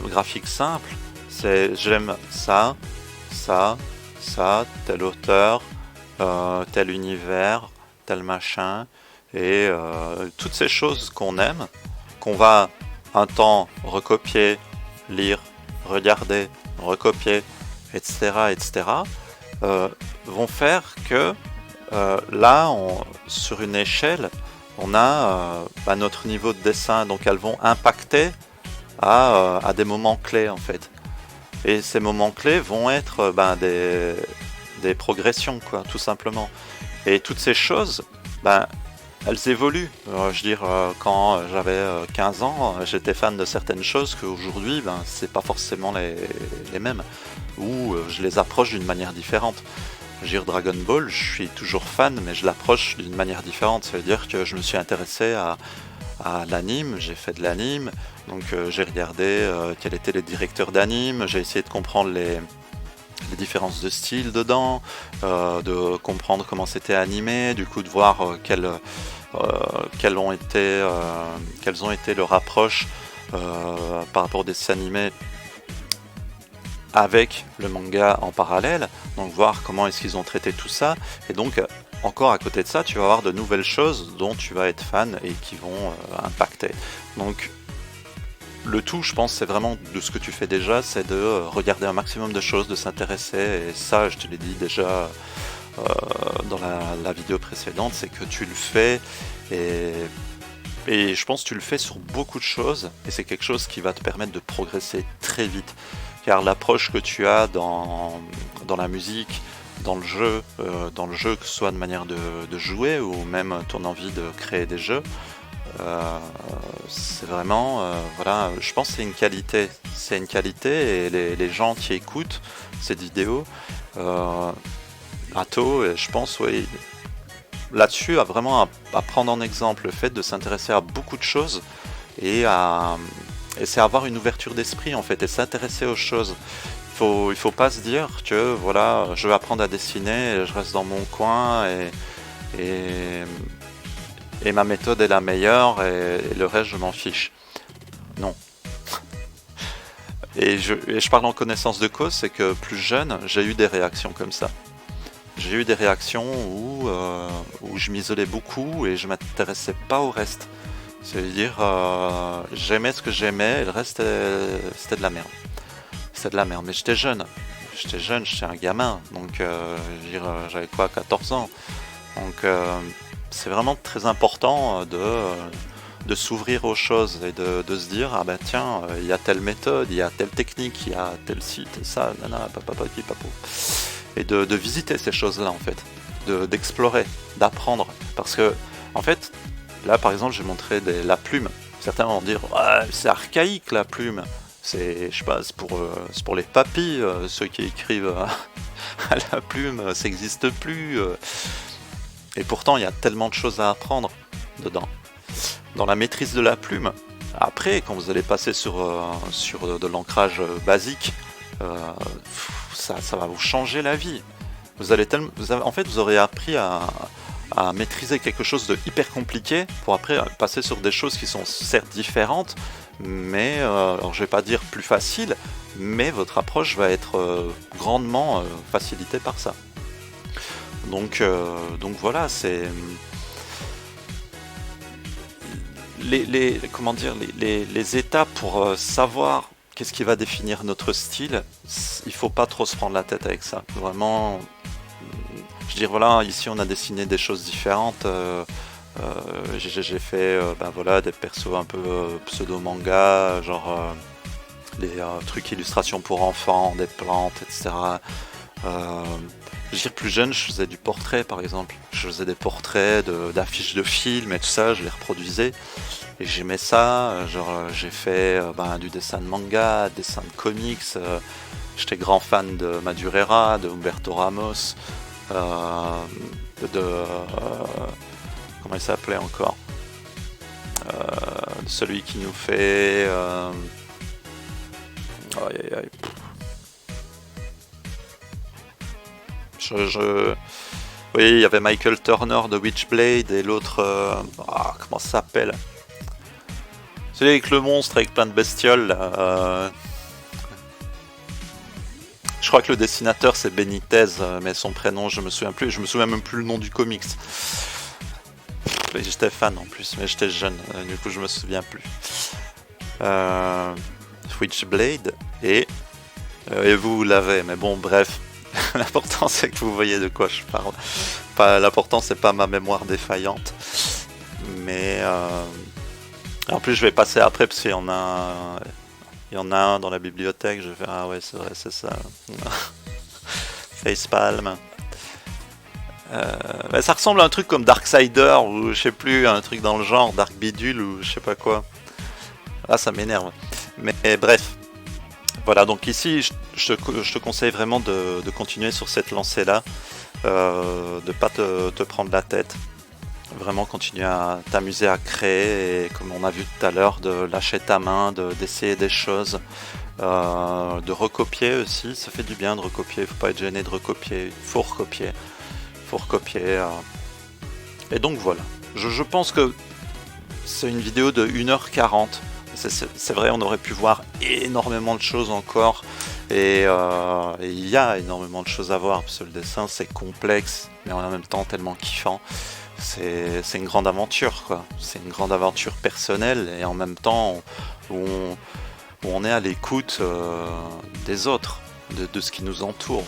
graphique simple, c'est j'aime ça, tel auteur, tel univers, tel machin, et toutes ces choses qu'on aime, qu'on va un temps recopier, lire, regarder, recopier, etc., etc., vont faire que là, sur une échelle, on a notre niveau de dessin, donc elles vont impacter à des moments clés en fait. Et ces moments clés vont être des progressions, quoi, tout simplement. Et toutes ces choses, elles évoluent. Je veux dire, quand j'avais 15 ans, j'étais fan de certaines choses qu'aujourd'hui, c'est pas forcément les mêmes. Ou je les approche d'une manière différente. Je veux dire, Dragon Ball, je suis toujours fan, mais je l'approche d'une manière différente. Ça veut dire que je me suis intéressé à l'anime, j'ai fait de l'anime, donc j'ai regardé quels étaient les directeurs d'anime, j'ai essayé de comprendre les différences de style dedans, de comprendre comment c'était animé, du coup de voir quelles ont été leurs approches par rapport aux dessins animés avec le manga en parallèle, donc voir comment est-ce qu'ils ont traité tout ça, et donc encore à côté de ça, tu vas avoir de nouvelles choses dont tu vas être fan et qui vont impacter. Donc le tout, je pense, c'est vraiment de ce que tu fais déjà, c'est de regarder un maximum de choses, de s'intéresser, et ça, je te l'ai dit déjà dans la vidéo précédente, c'est que tu le fais, et je pense que tu le fais sur beaucoup de choses, et c'est quelque chose qui va te permettre de progresser très vite. Car l'approche que tu as dans la musique, dans le jeu, que ce soit de manière de jouer ou même ton envie de créer des jeux, c'est vraiment, voilà, je pense que c'est une qualité. C'est une qualité et les gens qui écoutent cette vidéo, Atto, je pense, oui, là-dessus, a vraiment à prendre en exemple le fait de s'intéresser à beaucoup de choses et c'est avoir une ouverture d'esprit en fait et s'intéresser aux choses. Il faut pas se dire que voilà, je vais apprendre à dessiner et je reste dans mon coin et ma méthode est la meilleure et le reste je m'en fiche. Non. Et je parle en connaissance de cause, c'est que plus jeune, j'ai eu des réactions comme ça. J'ai eu des réactions où je m'isolais beaucoup et je m'intéressais pas au reste. C'est-à-dire, j'aimais ce que j'aimais et le reste, c'était de la merde. C'était de la merde, mais j'étais jeune, j'étais un gamin, donc j'avais quoi, 14 ans. Donc c'est vraiment très important de s'ouvrir aux choses et de se dire, ah ben tiens, il y a telle méthode, il y a telle technique, il y a tel site, et ça, nana, papapaki, papo. Et de visiter ces choses-là en fait, d'explorer, d'apprendre. Parce que, en fait, là par exemple, j'ai montré la plume. Certains vont dire, ouais, c'est archaïque la plume. Je sais pas, c'est pour les papis, ceux qui écrivent à la plume, ça n'existe plus. Et pourtant, il y a tellement de choses à apprendre dedans. Dans la maîtrise de la plume, après, quand vous allez passer sur de l'ancrage basique, ça va vous changer la vie. En fait, vous aurez appris à maîtriser quelque chose de hyper compliqué pour après passer sur des choses qui sont certes différentes, mais alors je vais pas dire plus facile, mais votre approche va être grandement facilitée par ça. Donc voilà, c'est les étapes pour savoir qu'est-ce qui va définir notre style. Il faut pas trop se prendre la tête avec ça. Vraiment, je veux dire, voilà, ici on a dessiné des choses différentes. J'ai fait voilà, des persos un peu pseudo-manga, genre les trucs illustrations pour enfants, des plantes, etc. Je veux dire, plus jeune, je faisais du portrait par exemple. Je faisais des portraits d'affiches de films et tout ça, je les reproduisais. Et j'aimais ça, genre j'ai fait du dessin de manga, dessin de comics. J'étais grand fan de Madureira, de Humberto Ramos, comment il s'appelait encore, celui qui nous fait oui, il y avait Michael Turner de Witchblade et l'autre comment ça s'appelle, celui avec le monstre avec plein de bestioles je crois que le dessinateur c'est Benitez, mais son prénom je me souviens plus, je me souviens même plus le nom du comics. J'étais fan en plus, mais j'étais jeune, du coup je me souviens plus. Witchblade et Et vous l'avez, mais bon, bref. L'important c'est que vous voyez de quoi je parle. L'important c'est pas ma mémoire défaillante. Mais en plus je vais passer après parce qu'il y en a un dans la bibliothèque. Je vais faire, ah ouais c'est vrai, c'est ça. Facepalm. Ça ressemble à un truc comme Darksider ou je sais plus, un truc dans le genre, Dark Bidule ou je sais pas quoi. Ah ça m'énerve. Mais bref. Voilà, donc ici je te conseille vraiment de continuer sur cette lancée là, de pas te prendre la tête. Vraiment continuer à t'amuser à créer et comme on a vu tout à l'heure, de lâcher ta main, d'essayer des choses, de recopier aussi, ça fait du bien de recopier, faut pas être gêné de recopier, il faut recopier. Et donc voilà, je pense que c'est une vidéo de 1h40, c'est vrai on aurait pu voir énormément de choses encore, et il y a énormément de choses à voir, parce que le dessin c'est complexe, mais en même temps tellement kiffant. C'est une grande aventure, quoi. C'est une grande aventure personnelle et en même temps où on est à l'écoute des autres, de ce qui nous entoure.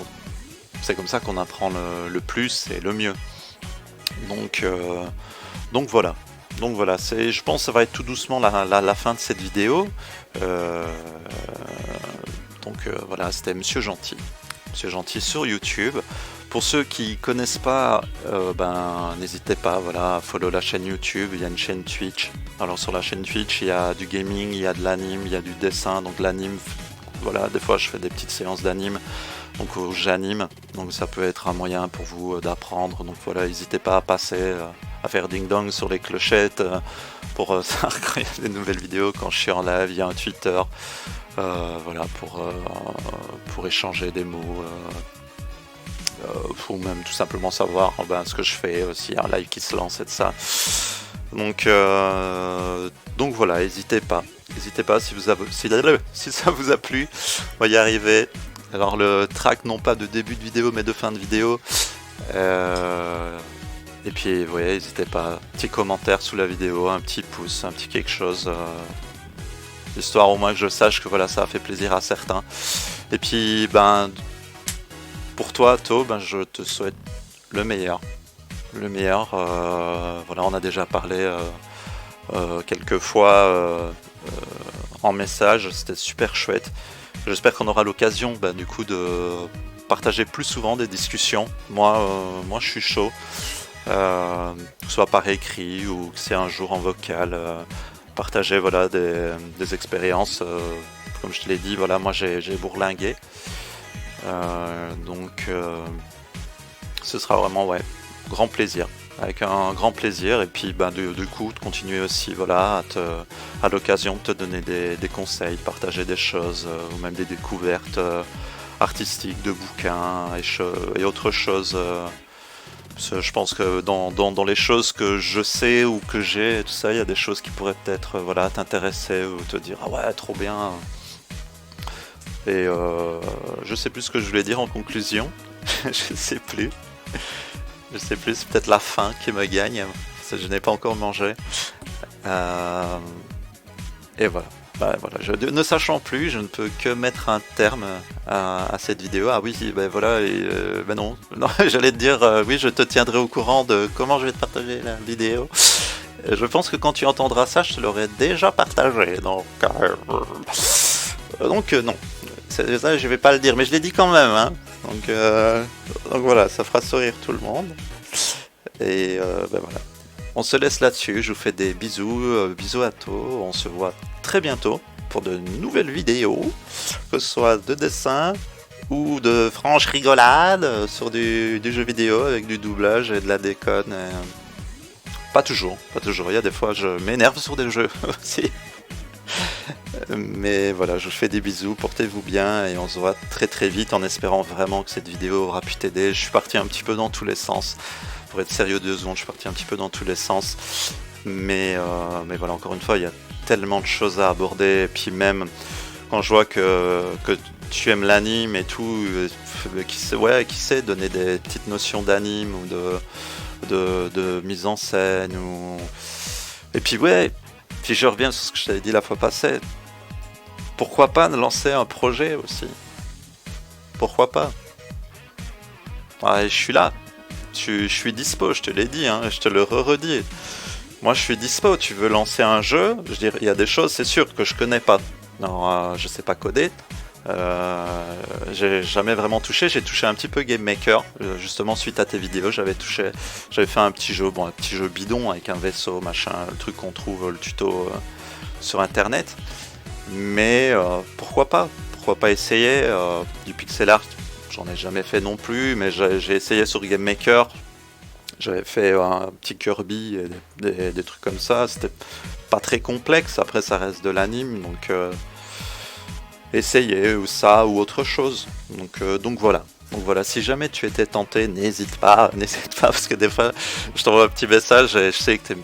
C'est comme ça qu'on apprend le plus et le mieux. Donc voilà. Donc voilà, je pense que ça va être tout doucement la fin de cette vidéo. Voilà, c'était Monsieur Gentil. Monsieur Gentil sur YouTube. Pour ceux qui connaissent pas, n'hésitez pas, voilà, à follow la chaîne YouTube, il y a une chaîne Twitch. Alors sur la chaîne Twitch, il y a du gaming, il y a de l'anime, il y a du dessin, donc l'anime, voilà, des fois je fais des petites séances d'anime, donc j'anime, donc ça peut être un moyen pour vous d'apprendre, donc voilà, n'hésitez pas à passer, à faire ding-dong sur les clochettes, pour savoir quand il y a des nouvelles vidéos, quand je suis en live, il y a un Twitter, voilà, pour échanger des mots, ou même tout simplement savoir ce que je fais, aussi un live qui se lance et de ça. Donc voilà, n'hésitez pas si ça vous a plu, on va y arriver. Alors le track non pas de début de vidéo mais de fin de vidéo, et puis vous voyez, n'hésitez pas, petit commentaire sous la vidéo, un petit pouce, un petit quelque chose, histoire au moins que je sache que voilà, ça a fait plaisir à certains. Et puis pour toi, To, je te souhaite le meilleur. Voilà, on a déjà parlé quelques fois en message, c'était super chouette. J'espère qu'on aura l'occasion du coup de partager plus souvent des discussions. Moi je suis chaud, soit par écrit ou que c'est un jour en vocal. Partager voilà, des expériences. Comme je te l'ai dit, voilà, moi j'ai bourlingué. Ce sera vraiment grand plaisir, avec un grand plaisir, et puis du coup de continuer aussi voilà, à l'occasion de te donner des conseils, partager des choses, ou même des découvertes artistiques, de bouquins et autres choses. Je pense que dans les choses que je sais ou que j'ai, tout ça, il y a des choses qui pourraient peut-être voilà, t'intéresser ou te dire ah ouais trop bien. Et je sais plus ce que je voulais dire en conclusion. je sais plus, c'est peut-être la faim qui me gagne, parce que je n'ai pas encore mangé. Et voilà. Ne sachant plus, je ne peux que mettre un terme à cette vidéo. Ah oui, voilà, non, j'allais te dire, oui, je te tiendrai au courant de comment je vais te partager la vidéo. Je pense que quand tu entendras ça, je te l'aurai déjà partagé, donc non. Ça, je vais pas le dire, mais je l'ai dit quand même, hein. Donc voilà, ça fera sourire tout le monde. Et voilà. On se laisse là-dessus, je vous fais des bisous, bisous à To, on se voit très bientôt pour de nouvelles vidéos, que ce soit de dessin ou de franches rigolades sur du jeu vidéo avec du doublage et de la déconne. Pas toujours, il y a des fois je m'énerve sur des jeux aussi. Mais voilà, je vous fais des bisous, portez-vous bien et on se voit très très vite en espérant vraiment que cette vidéo aura pu t'aider. Je suis parti un petit peu dans tous les sens. Pour être sérieux 2 secondes, je suis parti un petit peu dans tous les sens. Mais voilà, encore une fois, il y a tellement de choses à aborder. Et puis même quand je vois que tu aimes l'anime et tout, qui sait donner des petites notions d'anime ou de mise en scène. Et puis puis je reviens sur ce que je t'avais dit la fois passée. Pourquoi pas lancer un projet aussi? pourquoi pas. Ouais, je suis là, je suis dispo, je te l'ai dit, hein, je te le redis. Moi je suis dispo, tu veux lancer un jeu, je veux dire, il y a des choses, c'est sûr, que je connais pas. Non, je sais pas coder. J'ai jamais vraiment touché, j'ai touché un petit peu Game Maker, justement suite à tes vidéos, j'avais fait un petit jeu, bon un petit jeu bidon avec un vaisseau, machin, le truc qu'on trouve, le tuto sur internet. Mais pourquoi pas essayer du pixel art, j'en ai jamais fait non plus, mais j'ai essayé sur Game Maker, j'avais fait un petit Kirby et des trucs comme ça, c'était pas très complexe, après ça reste de l'anime, donc essayer ou ça ou autre chose. Donc voilà. Donc voilà, si jamais tu étais tenté, n'hésite pas, n'hésite pas, parce que des fois je t'envoie un petit message et je sais que t'es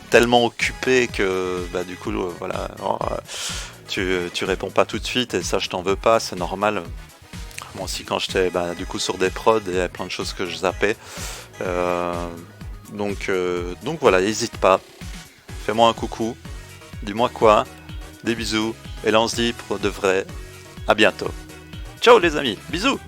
tellement occupé que bah du coup voilà, tu réponds pas tout de suite et ça je t'en veux pas, c'est normal. Moi aussi quand j'étais bah, du coup sur des prods, il y a plein de choses que je zappais. Donc voilà, n'hésite pas, fais-moi un coucou, dis-moi quoi, des bisous, et là on se dit pour de vrai, à bientôt. Ciao les amis, bisous.